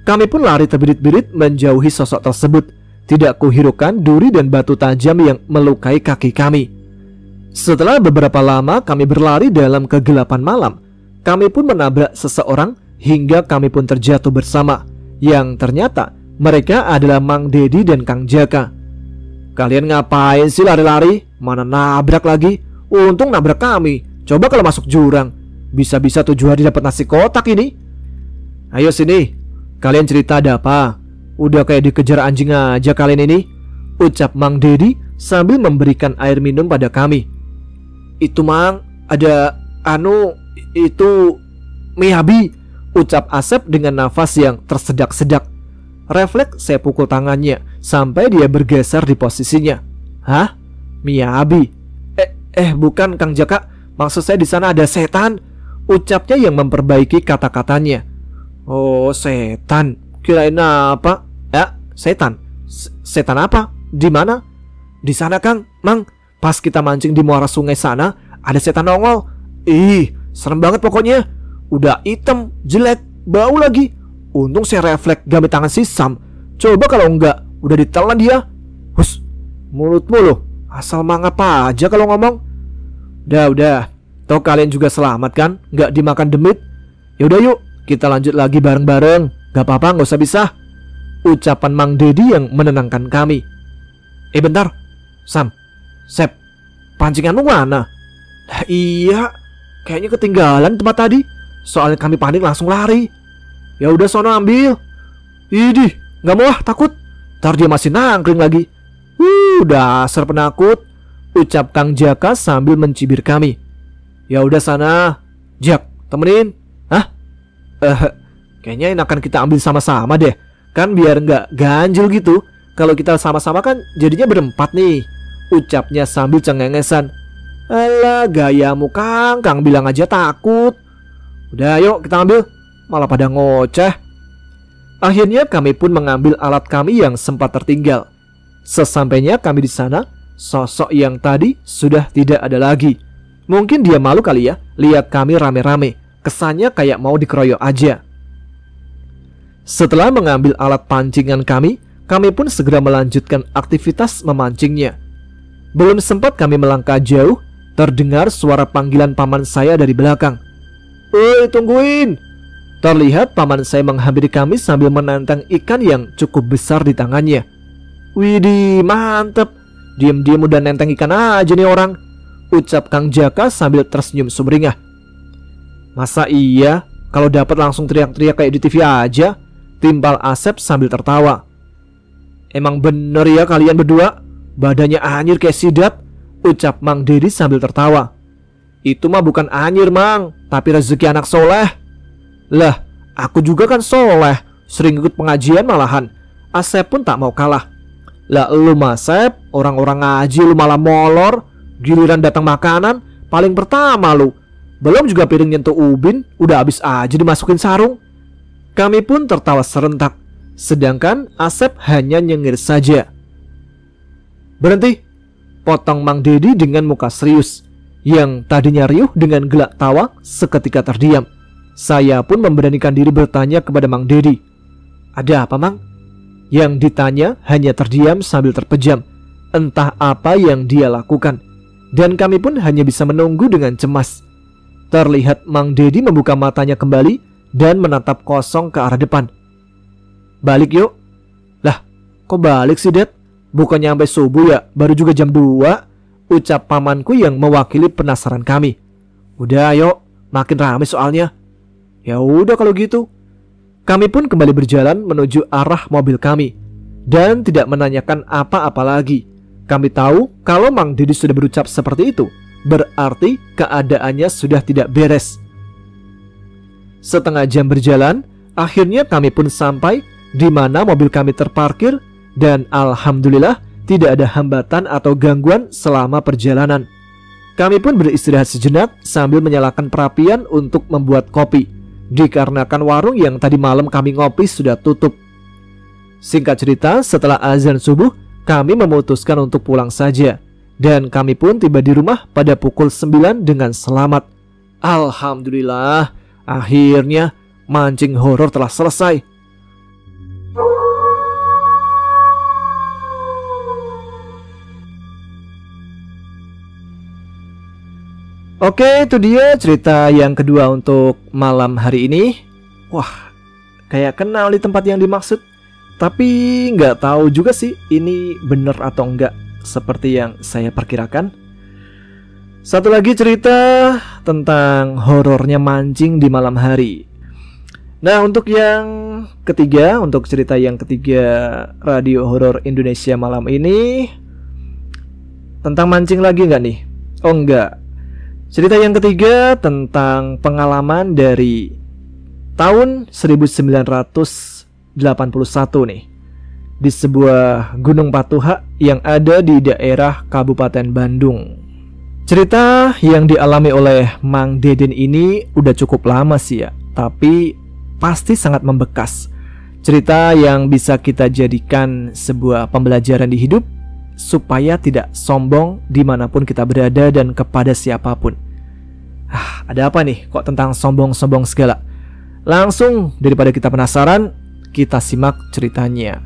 Kami pun lari terbirit-birit menjauhi sosok tersebut. Tidak kuhiraukan duri dan batu tajam yang melukai kaki kami. Setelah beberapa lama kami berlari dalam kegelapan malam, kami pun menabrak seseorang hingga kami pun terjatuh bersama, yang ternyata mereka adalah Mang Dedi dan Kang Jaka. Kalian ngapain sih lari-lari? Mana nabrak lagi? Untung nabrak kami. Coba kalau masuk jurang, bisa-bisa 7 hari dapat nasi kotak ini. Ayo sini, kalian cerita ada apa? Udah kayak dikejar anjing aja kalian ini, ucap Mang Dedi sambil memberikan air minum pada kami. Itu Mang, ada itu Miyabi, ucap Asep dengan nafas yang tersedak-sedak. Refleks saya pukul tangannya sampai dia bergeser di posisinya. Hah? Miyabi? Bukan Kang Jaka, maksud saya di sana ada setan, ucapnya yang memperbaiki kata-katanya. Oh, setan. Kirain apa? Ya, setan. Setan apa? Di mana? Di sana Kang, Mang. Pas kita mancing di muara sungai sana, ada setan nongol. Ih, serem banget pokoknya. Udah hitam, jelek, bau lagi. Untung saya refleks gamit tangan si Sam. Coba kalau enggak, udah ditelan dia. Hus, mulutmu loh, asal mangap aja kalau ngomong. Udah. Toh kalian juga selamat kan, nggak dimakan demit. Yaudah yuk, kita lanjut lagi bareng-bareng. Gak apa-apa, nggak usah pisah, ucapan Mang Dedi yang menenangkan kami. Bentar, Sam, Sep, pancinganmu mana? Iya, kayaknya ketinggalan tempat tadi. Soalnya kami panik langsung lari. Ya udah sono ambil. Idih, nggak mau takut. Ntar dia masih nangkring lagi. Dasar penakut, ucap Kang Jaka sambil mencibir kami. Ya udah sana, Jak, temenin. Hah? Kayaknya enakan kita ambil sama-sama deh. Kan biar nggak ganjil gitu. Kalau kita sama-sama kan jadinya berempat nih, ucapnya sambil cengengesan. Alah, gayamu Kang bilang aja takut. Udah yuk kita ambil. Malah pada ngoceh. Akhirnya kami pun mengambil alat kami yang sempat tertinggal. Sesampainya kami di sana, sosok yang tadi sudah tidak ada lagi. Mungkin dia malu kali ya, lihat kami rame-rame. Kesannya kayak mau dikeroyok aja. Setelah mengambil alat pancingan kami pun segera melanjutkan aktivitas memancingnya. Belum sempat kami melangkah jauh, terdengar suara panggilan paman saya dari belakang. Woi, tungguin! Terlihat paman saya menghampiri kami sambil menantang ikan yang cukup besar di tangannya. Widih, mantep. Diam-diam udah nenteng ikan aja nih orang, ucap Kang Jaka sambil tersenyum sumringah. Masa iya? Kalau dapat langsung teriak-teriak kayak di TV aja, timpal Asep sambil tertawa. Emang bener ya kalian berdua, badannya anyir kayak sidat, ucap Mang Dedi sambil tertawa. Itu mah bukan anyir Mang, tapi rezeki anak soleh. Lah, Aku juga kan soleh, sering ikut pengajian malahan. Asep pun tak mau kalah. Lah lu Masep, orang-orang ngaji lu malah molor. Giliran datang makanan, paling pertama lu. Belum juga piring nyentuh ubin, udah habis aja dimasukin sarung. Kami pun tertawa serentak, sedangkan Asep hanya nyengir saja. Berhenti, potong Mang Dedi dengan muka serius. Yang tadinya riuh dengan gelak tawa seketika terdiam. Saya pun memberanikan diri bertanya kepada Mang Dedi. Ada apa, Mang? Yang ditanya hanya terdiam sambil terpejam. Entah apa yang dia lakukan. Dan kami pun hanya bisa menunggu dengan cemas. Terlihat Mang Dedi membuka matanya kembali dan menatap kosong ke arah depan. Balik yuk. Lah, kok balik sih, Dad? Bukannya sampai subuh ya, baru juga jam 2. Ucap pamanku yang mewakili penasaran kami. Udah ayo, makin ramai soalnya. Ya udah kalau gitu. Kami pun kembali berjalan menuju arah mobil kami dan tidak menanyakan apa-apa lagi. Kami tahu kalau Mang Dedi sudah berucap seperti itu, berarti keadaannya sudah tidak beres. Setengah jam berjalan, akhirnya kami pun sampai di mana mobil kami terparkir dan alhamdulillah tidak ada hambatan atau gangguan selama perjalanan. Kami pun beristirahat sejenak sambil menyalakan perapian untuk membuat kopi, dikarenakan warung yang tadi malam kami ngopi sudah tutup. Singkat cerita, setelah azan subuh, kami memutuskan untuk pulang saja. Dan kami pun tiba di rumah pada pukul 9 dengan selamat. Alhamdulillah, akhirnya mancing horor telah selesai. Oke, itu dia cerita yang kedua untuk malam hari ini. Wah, kayak kenal di tempat yang dimaksud. Tapi nggak tahu juga sih ini bener atau enggak seperti yang saya perkirakan. Satu lagi cerita tentang horornya mancing di malam hari. Nah, untuk yang ketiga, untuk cerita yang ketiga Radio Horor Indonesia malam ini tentang mancing lagi nggak nih? Oh enggak. Cerita yang ketiga tentang pengalaman dari tahun 1981 nih, di sebuah gunung Patuha yang ada di daerah Kabupaten Bandung. Cerita yang dialami oleh Mang Deden ini udah cukup lama sih ya, tapi pasti sangat membekas. Cerita yang bisa kita jadikan sebuah pembelajaran di hidup, supaya tidak sombong dimanapun kita berada dan kepada siapapun. Ada apa nih kok tentang sombong-sombong segala? Langsung daripada kita penasaran, kita simak ceritanya.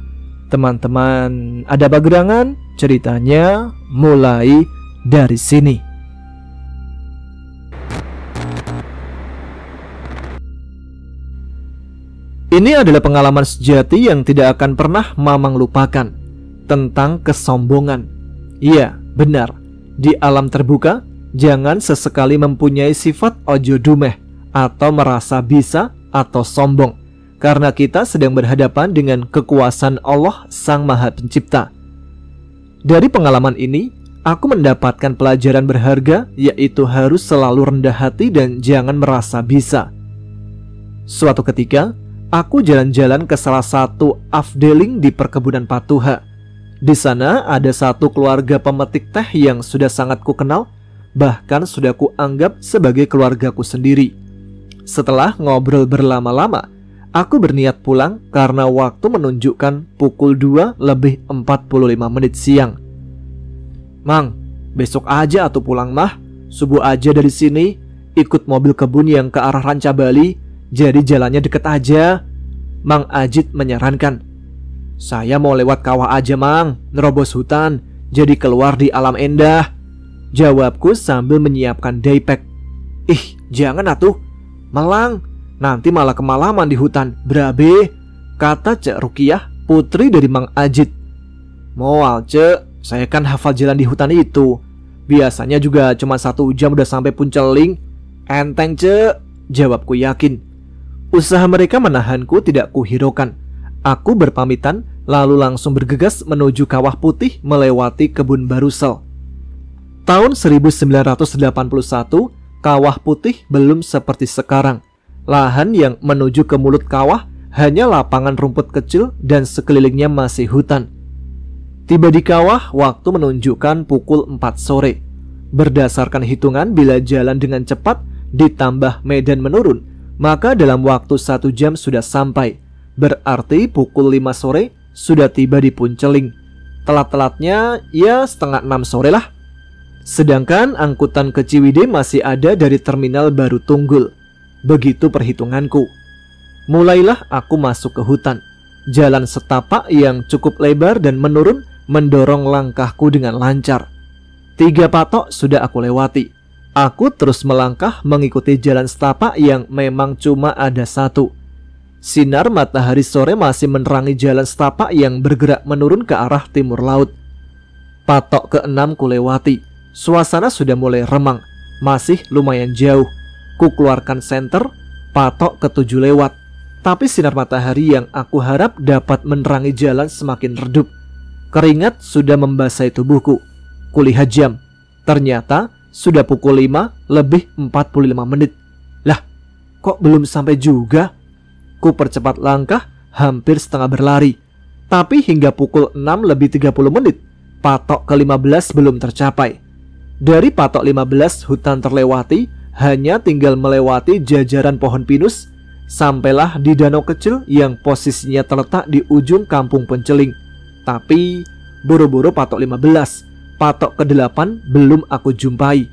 Teman-teman, ada bagerangan, ceritanya mulai dari sini. Ini adalah pengalaman sejati yang tidak akan pernah Mamang lupakan. Tentang kesombongan. Iya, benar. Di alam terbuka, jangan sesekali mempunyai sifat ojo dumeh atau merasa bisa atau sombong, karena kita sedang berhadapan dengan kekuasaan Allah Sang Maha Pencipta. Dari pengalaman ini, aku mendapatkan pelajaran berharga, yaitu harus selalu rendah hati dan jangan merasa bisa. Suatu ketika, aku jalan-jalan ke salah satu afdeling di perkebunan Patuha. Di sana ada satu keluarga pemetik teh yang sudah sangat kukenal, bahkan sudah kuanggap sebagai keluargaku sendiri. Setelah ngobrol berlama-lama, aku berniat pulang karena waktu menunjukkan pukul 2:45 siang. Mang, besok aja atuh pulang mah. Subuh aja dari sini, ikut mobil kebun yang ke arah Ranca Bali, jadi jalannya deket aja. Mang Ajit menyarankan. Saya mau lewat kawah aja Mang, nerobos hutan, jadi keluar di alam endah, jawabku sambil menyiapkan daypack. Ih, jangan atuh, melang, nanti malah kemalaman di hutan, berabe, kata Cek Rukiah, putri dari Mang Ajit. Moal Cek, saya kan hafal jalan di hutan itu. Biasanya juga cuma 1 jam udah sampai Punceling. Enteng Cek, jawabku yakin. Usaha mereka menahanku tidak kuhiraukan. Aku berpamitan lalu langsung bergegas menuju Kawah Putih melewati kebun Barusel. Tahun 1981, Kawah Putih belum seperti sekarang. Lahan yang menuju ke mulut kawah hanya lapangan rumput kecil dan sekelilingnya masih hutan. Tiba di kawah, waktu menunjukkan pukul 4 sore. Berdasarkan hitungan, bila jalan dengan cepat ditambah medan menurun, maka dalam waktu 1 jam sudah sampai. Berarti pukul 5 sore sudah tiba di Punceling. Telat-telatnya ya setengah 6 sore lah. Sedangkan angkutan ke Ciwidey masih ada dari terminal Baru Tunggul. Begitu perhitunganku. Mulailah aku masuk ke hutan. Jalan setapak yang cukup lebar dan menurun mendorong langkahku dengan lancar. 3 patok sudah aku lewati. Aku terus melangkah mengikuti jalan setapak yang memang cuma ada 1. Sinar matahari sore masih menerangi jalan setapak yang bergerak menurun ke arah timur laut. Patok ke-6 ku lewati. Suasana sudah mulai remang. Masih lumayan jauh. Ku keluarkan senter. Patok ke-7 lewat. Tapi sinar matahari yang aku harap dapat menerangi jalan semakin redup. Keringat sudah membasahi tubuhku. Kulihat jam. Ternyata sudah pukul 5 lebih 45 menit. Lah, kok belum sampai juga? Ku percepat langkah, hampir setengah berlari. Tapi hingga pukul 6 lebih 30 menit, patok ke-15 belum tercapai. Dari patok 15 hutan terlewati, hanya tinggal melewati jajaran pohon pinus. Sampailah di danau kecil yang posisinya terletak di ujung kampung Punceling. Tapi buru-buru patok 15, patok ke-8 belum aku jumpai.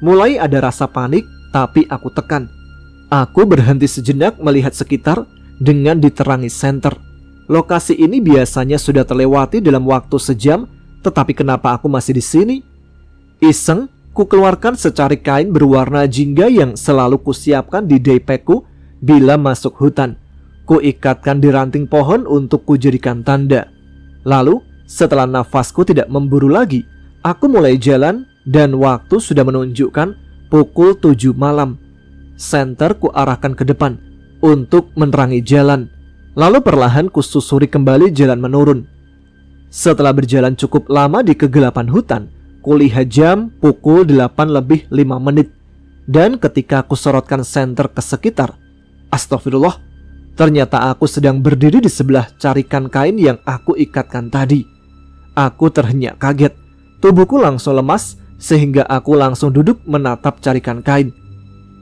Mulai ada rasa panik, tapi aku tekan. Aku berhenti sejenak melihat sekitar dengan diterangi senter. Lokasi ini biasanya sudah terlewati dalam waktu sejam, tetapi kenapa aku masih di sini? Iseng, ku keluarkan secari kain berwarna jingga yang selalu kusiapkan di daypackku bila masuk hutan. Ku ikatkan di ranting pohon untuk kujadikan tanda. Lalu, setelah nafasku tidak memburu lagi, aku mulai jalan dan waktu sudah menunjukkan pukul 7 malam. Senter ku arahkan ke depan untuk menerangi jalan. Lalu perlahan ku susuri kembali jalan menurun. Setelah berjalan cukup lama di kegelapan hutan, kulihat jam pukul 8 lebih 5 menit. Dan ketika aku sorotkan senter ke sekitar, astagfirullah, ternyata aku sedang berdiri di sebelah carikan kain yang aku ikatkan tadi. Aku terhenyak kaget. Tubuhku langsung lemas sehingga aku langsung duduk menatap carikan kain.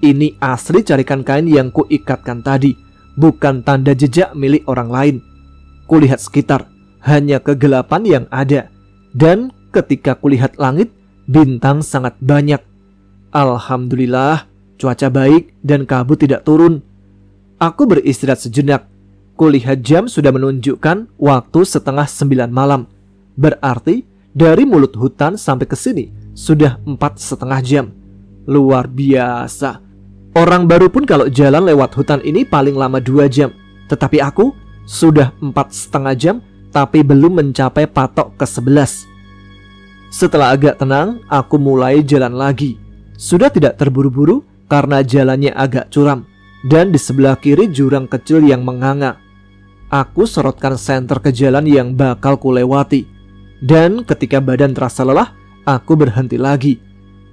Ini asli carikan kain yang ku ikatkan tadi, bukan tanda jejak milik orang lain. Kulihat sekitar, hanya kegelapan yang ada. Dan ketika kulihat langit, bintang sangat banyak. Alhamdulillah, cuaca baik dan kabut tidak turun. Aku beristirahat sejenak. Kulihat jam sudah menunjukkan waktu setengah 9 malam. Berarti dari mulut hutan sampai ke sini sudah 4,5 jam. Luar biasa. Orang baru pun kalau jalan lewat hutan ini paling lama 2 jam. Tetapi aku sudah 4,5 jam tapi belum mencapai patok ke-11. Setelah agak tenang, aku mulai jalan lagi. Sudah tidak terburu-buru karena jalannya agak curam. Dan di sebelah kiri jurang kecil yang menganga. Aku sorotkan senter ke jalan yang bakal kulewati. Dan ketika badan terasa lelah, aku berhenti lagi.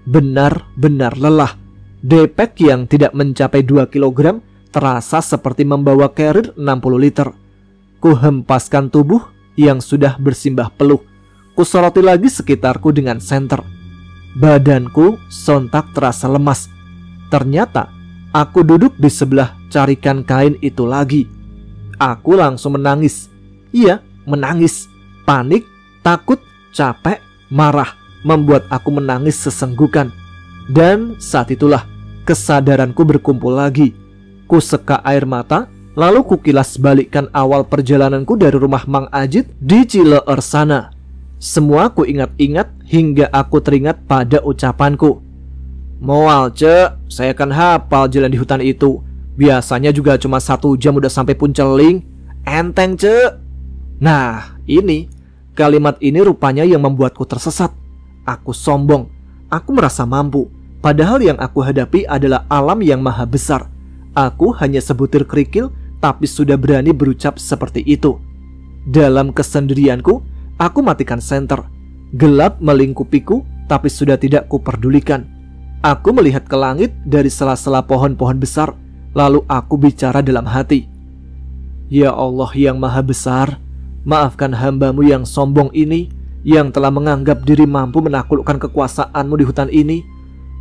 Benar-benar lelah. Daypack yang tidak mencapai 2 kg terasa seperti membawa carrier 60 liter. Ku hempaskan tubuh yang sudah bersimbah peluh. Ku soroti lagi sekitarku dengan senter. Badanku sontak terasa lemas. Ternyata aku duduk di sebelah carikan kain itu lagi. Aku langsung menangis. Iya, menangis. Panik, takut, capek, marah membuat aku menangis sesenggukan. Dan saat itulah kesadaranku berkumpul lagi. Ku seka air mata, lalu kukilas balikkan awal perjalananku dari rumah Mang Ajit di Cileer sana. Semua ku ingat-ingat hingga aku teringat pada ucapanku. Moal cek, saya kan hafal jalan di hutan itu. Biasanya juga cuma 1 jam udah sampai Punceling. Enteng cek. Nah ini, kalimat ini rupanya yang membuatku tersesat. Aku sombong, aku merasa mampu. Padahal yang aku hadapi adalah alam yang maha besar. Aku hanya sebutir kerikil, tapi sudah berani berucap seperti itu. Dalam kesendirianku, aku matikan senter. Gelap melingkupiku, tapi sudah tidak kuperdulikan. Aku melihat ke langit dari sela-sela pohon-pohon besar. Lalu aku bicara dalam hati, "Ya Allah yang maha besar, maafkan hamba-Mu yang sombong ini, yang telah menganggap diri mampu menaklukkan kekuasaan-Mu di hutan ini.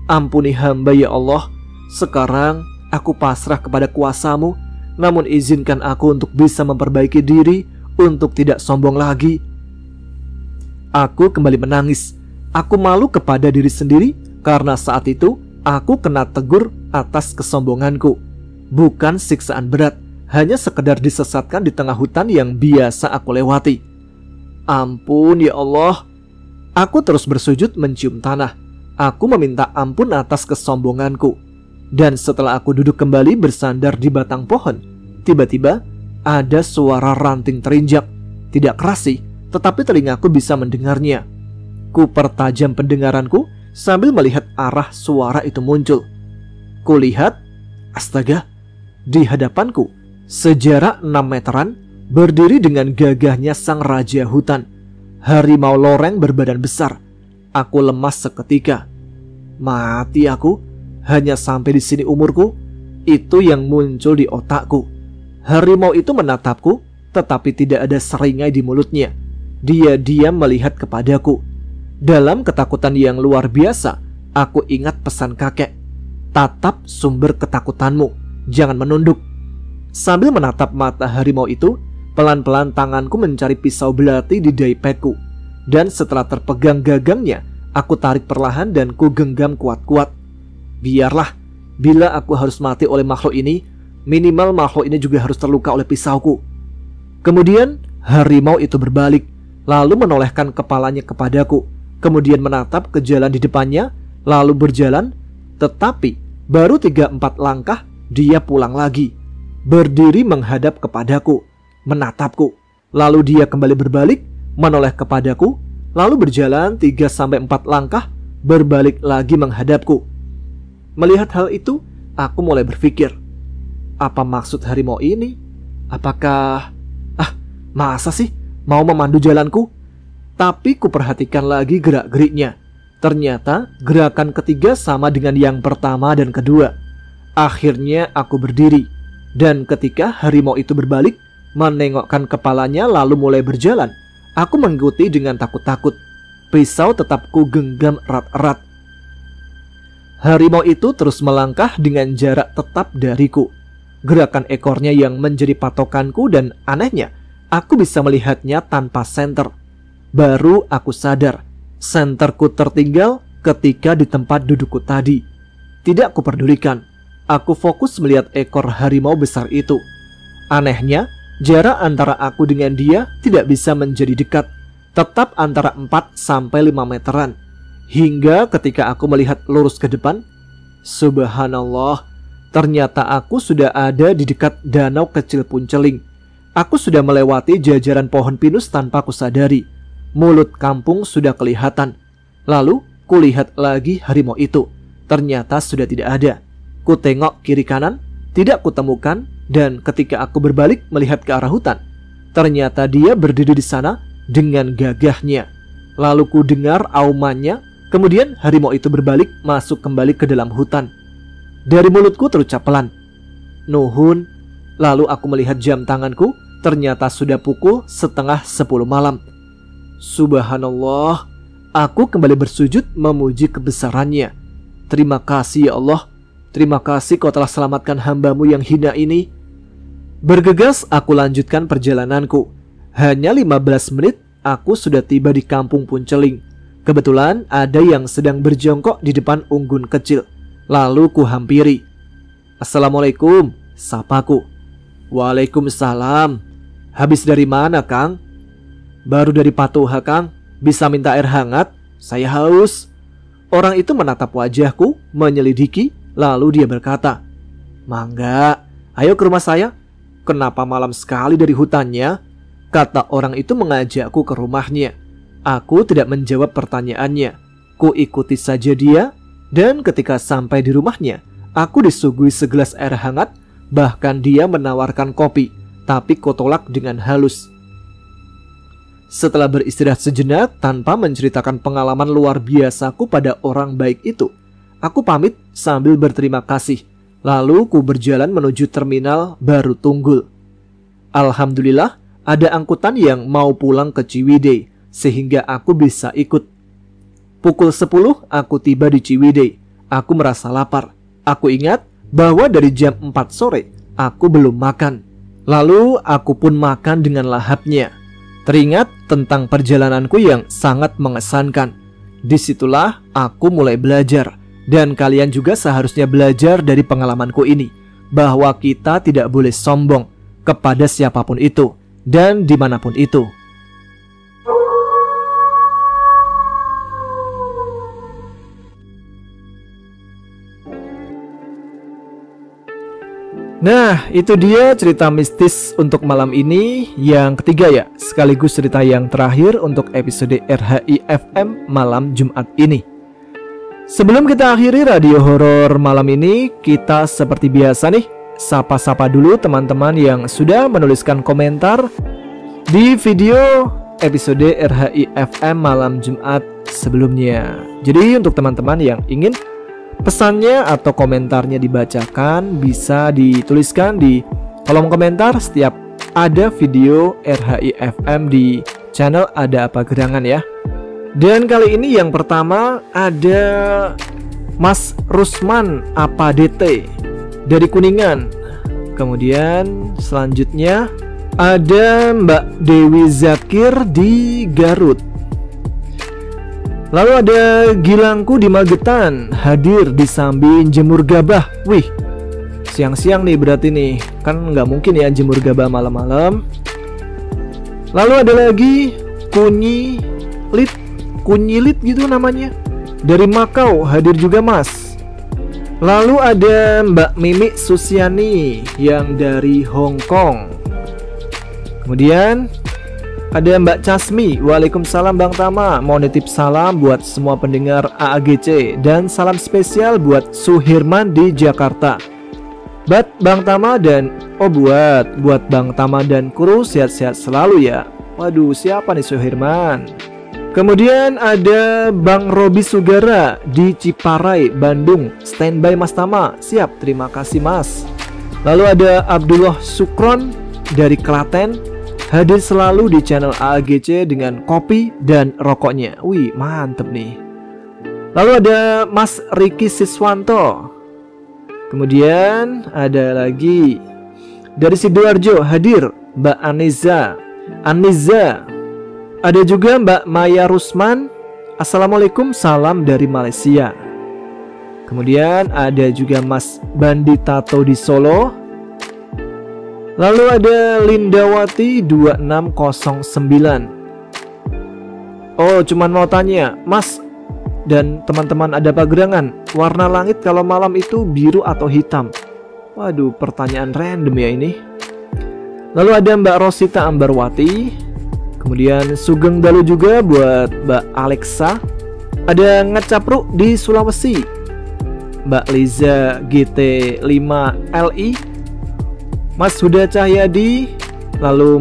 Ampuni hamba ya Allah. Sekarang aku pasrah kepada kuasa-Mu, namun izinkan aku untuk bisa memperbaiki diri, untuk tidak sombong lagi." Aku kembali menangis. Aku malu kepada diri sendiri karena saat itu aku kena tegur atas kesombonganku. Bukan siksaan berat, hanya sekedar disesatkan di tengah hutan yang biasa aku lewati. Ampun ya Allah. Aku terus bersujud mencium tanah. Aku meminta ampun atas kesombonganku. Dan setelah aku duduk kembali bersandar di batang pohon, tiba-tiba ada suara ranting terinjak. Tidak keras sih, tetapi telingaku bisa mendengarnya. Ku pertajam pendengaranku sambil melihat arah suara itu muncul. Kulihat, astaga, di hadapanku sejarak 6 meteran berdiri dengan gagahnya sang raja hutan, harimau loreng berbadan besar. Aku lemas seketika. Mati aku, hanya sampai di sini umurku. Itu yang muncul di otakku. Harimau itu menatapku, tetapi tidak ada seringai di mulutnya. Dia diam melihat kepadaku. Dalam ketakutan yang luar biasa, aku ingat pesan kakek, "Tatap sumber ketakutanmu, jangan menunduk." Sambil menatap mata harimau itu, pelan-pelan tanganku mencari pisau belati di daipetku. Dan setelah terpegang gagangnya, aku tarik perlahan dan ku genggam kuat-kuat. Biarlah, bila aku harus mati oleh makhluk ini, minimal makhluk ini juga harus terluka oleh pisauku. Kemudian harimau itu berbalik, lalu menolehkan kepalanya kepadaku, kemudian menatap ke jalan di depannya, lalu berjalan. Tetapi baru 3-4 langkah dia pulang lagi, berdiri menghadap kepadaku, menatapku. Lalu dia kembali berbalik, menoleh kepadaku, lalu berjalan 3-4 langkah, berbalik lagi menghadapku. Melihat hal itu, aku mulai berpikir, apa maksud harimau ini? Apakah... masa sih mau memandu jalanku? Tapi kuperhatikan lagi gerak-geriknya. Ternyata gerakan ketiga sama dengan yang pertama dan kedua. Akhirnya aku berdiri. Dan ketika harimau itu berbalik, menengokkan kepalanya lalu mulai berjalan, aku mengikuti dengan takut-takut. Pisau tetap ku genggam erat-erat. Harimau itu terus melangkah dengan jarak tetap dariku. Gerakan ekornya yang menjadi patokanku, dan anehnya, aku bisa melihatnya tanpa senter. Baru aku sadar, senterku tertinggal ketika di tempat dudukku tadi. Tidak kuperdulikan. Aku fokus melihat ekor harimau besar itu. Anehnya, jarak antara aku dengan dia tidak bisa menjadi dekat. Tetap antara 4-5 meteran. Hingga ketika aku melihat lurus ke depan, subhanallah, ternyata aku sudah ada di dekat danau kecil Punceling. Aku sudah melewati jajaran pohon pinus tanpa kusadari. Mulut kampung sudah kelihatan. Lalu kulihat lagi harimau itu. Ternyata sudah tidak ada. Ku tengok kiri kanan, tidak kutemukan. Dan ketika aku berbalik melihat ke arah hutan, ternyata dia berdiri di sana dengan gagahnya. Lalu ku dengar aumannya. Kemudian harimau itu berbalik masuk kembali ke dalam hutan. Dari mulutku terucap pelan, "Nuhun." Lalu aku melihat jam tanganku. Ternyata sudah pukul 9:30 malam. Subhanallah. Aku kembali bersujud memuji kebesarannya. Terima kasih ya Allah. Terima kasih kau telah selamatkan hamba-Mu yang hina ini. Bergegas aku lanjutkan perjalananku. Hanya 15 menit aku sudah tiba di kampung Punceling. Kebetulan ada yang sedang berjongkok di depan unggun kecil. Lalu ku hampiri. "Assalamualaikum," sapaku. "Waalaikumsalam. Habis dari mana, Kang?" "Baru dari Patuha, Kang. Bisa minta air hangat? Saya haus." Orang itu menatap wajahku, menyelidiki, lalu dia berkata, "Mangga, ayo ke rumah saya." "Kenapa malam sekali dari hutannya?" kata orang itu mengajakku ke rumahnya. Aku tidak menjawab pertanyaannya. Ku ikuti saja dia, dan ketika sampai di rumahnya, aku disuguhi segelas air hangat. Bahkan dia menawarkan kopi, tapi ku tolak dengan halus. Setelah beristirahat sejenak tanpa menceritakan pengalaman luar biasaku pada orang baik itu, aku pamit sambil berterima kasih. Lalu ku berjalan menuju terminal Baru Tunggul. Alhamdulillah ada angkutan yang mau pulang ke Ciwidey, sehingga aku bisa ikut. Pukul 10 aku tiba di Ciwidey. Aku merasa lapar. Aku ingat bahwa dari jam 4 sore aku belum makan. Lalu aku pun makan dengan lahapnya. Teringat tentang perjalananku yang sangat mengesankan. Disitulah aku mulai belajar. Dan kalian juga seharusnya belajar dari pengalamanku ini, bahwa kita tidak boleh sombong kepada siapapun itu dan dimanapun itu. Nah, itu dia cerita mistis untuk malam ini, yang ketiga ya, sekaligus cerita yang terakhir untuk episode RHI FM malam Jumat ini. Sebelum kita akhiri radio horor malam ini, kita seperti biasa nih, sapa-sapa dulu teman-teman yang sudah menuliskan komentar di video episode RHI FM malam Jumat sebelumnya. Jadi untuk teman-teman yang ingin pesannya atau komentarnya dibacakan, bisa dituliskan di kolom komentar setiap ada video RHI FM di channel Ada Apa Gerangan ya. Dan kali ini yang pertama ada Mas Rusman Apa DT dari Kuningan. Kemudian selanjutnya ada Mbak Dewi Zakir di Garut. Lalu ada Gilangku di Magetan, hadir di Sambi jemur gabah. Wih, siang-siang nih berarti nih, kan nggak mungkin ya jemur gabah malam-malam. Lalu ada lagi Kunyilit gitu namanya, dari Makau, hadir juga Mas. Lalu ada Mbak Mimi Susiani yang dari Hong Kong. Kemudian ada Mbak Casmi, waalaikumsalam Bang Tama, mau nitip salam buat semua pendengar AAGC dan salam spesial buat Suhirman di Jakarta. Buat Bang Tama dan buat Bang Tama dan kru sehat-sehat selalu ya. Waduh, siapa nih Suhirman? Kemudian ada Bang Robi Sugara di Ciparai, Bandung. Standby Mas Tama. Siap, terima kasih Mas. Lalu ada Abdullah Sukron dari Klaten, hadir selalu di channel AAGC dengan kopi dan rokoknya. Wih, mantep nih. Lalu ada Mas Riki Siswanto. Kemudian ada lagi dari Sidoarjo, hadir Mbak Aniza. Ada juga Mbak Maya Rusman. Assalamualaikum, salam dari Malaysia. Kemudian ada juga Mas Bandi Tato di Solo. Lalu ada Lindawati 2609. Oh, cuman mau tanya, Mas dan teman-teman Ada Apa Gerangan, warna langit kalau malam itu biru atau hitam? Waduh, pertanyaan random ya ini. Lalu ada Mbak Rosita Ambarwati. Kemudian Sugeng Dalu juga buat Mbak Alexa. Ada Ngecapruk di Sulawesi, Mbak Liza GT5LI, Mas Huda Cahyadi. Lalu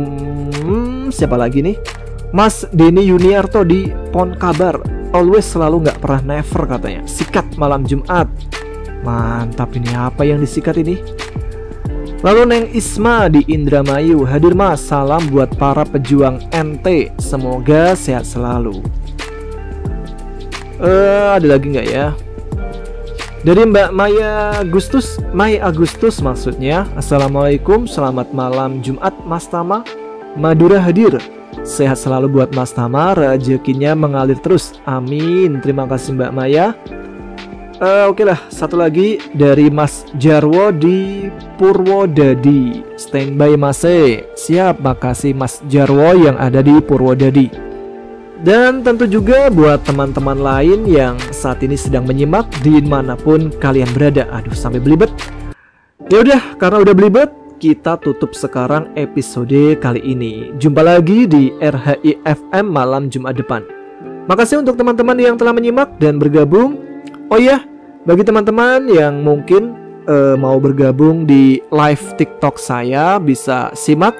siapa lagi nih? Mas Denny Yuniarto di Pon Kabar. Always, selalu nggak pernah never katanya. Sikat malam Jumat. Mantap, ini apa yang disikat ini? Lalu Neng Isma di Indramayu, hadir Mas, salam buat para pejuang NT, semoga sehat selalu. Ada lagi nggak ya? Dari Mbak Mai Agustus maksudnya. Assalamualaikum, selamat malam Jumat Mas Tama. Madura hadir, sehat selalu buat Mas Tama, rezekinya mengalir terus, amin. Terima kasih Mbak Maya. Oke lah, satu lagi dari Mas Jarwo di Purwodadi. Standby Mas. Siap, makasih Mas Jarwo yang ada di Purwodadi. Dan tentu juga buat teman-teman lain yang saat ini sedang menyimak dimanapun kalian berada. Aduh, sampai belibet. Ya udah, karena udah belibet, kita tutup sekarang episode kali ini. Jumpa lagi di RHI FM malam Jumat depan. Makasih untuk teman-teman yang telah menyimak dan bergabung. Oh iya, bagi teman-teman yang mungkin mau bergabung di live TikTok saya, bisa simak.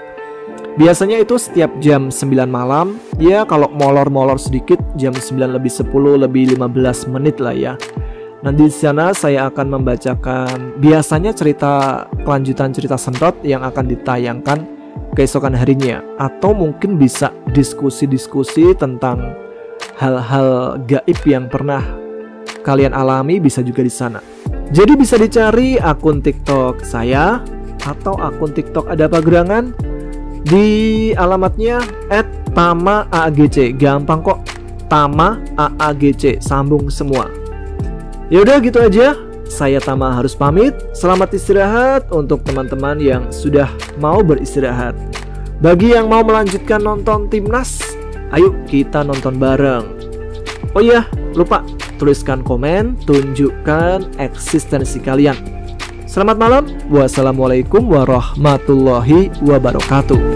Biasanya itu setiap jam 9 malam. Ya kalau molor-molor sedikit jam 9 lebih 10 lebih 15 menit lah ya. Nanti di sana saya akan membacakan biasanya kelanjutan cerita Sentot yang akan ditayangkan keesokan harinya, atau mungkin bisa diskusi-diskusi tentang hal-hal gaib yang pernah kalian alami, bisa juga di sana. Jadi bisa dicari akun TikTok saya atau akun TikTok Ada Pagerangan di alamatnya @tama_aagc. Gampang kok, Tama_aagc, sambung semua. Ya udah gitu aja. Saya Tama harus pamit. Selamat istirahat untuk teman-teman yang sudah mau beristirahat. Bagi yang mau melanjutkan nonton Timnas, ayo kita nonton bareng. Oh iya, lupa tuliskan komen, tunjukkan eksistensi kalian. Selamat malam. Wassalamualaikum warahmatullahi wabarakatuh.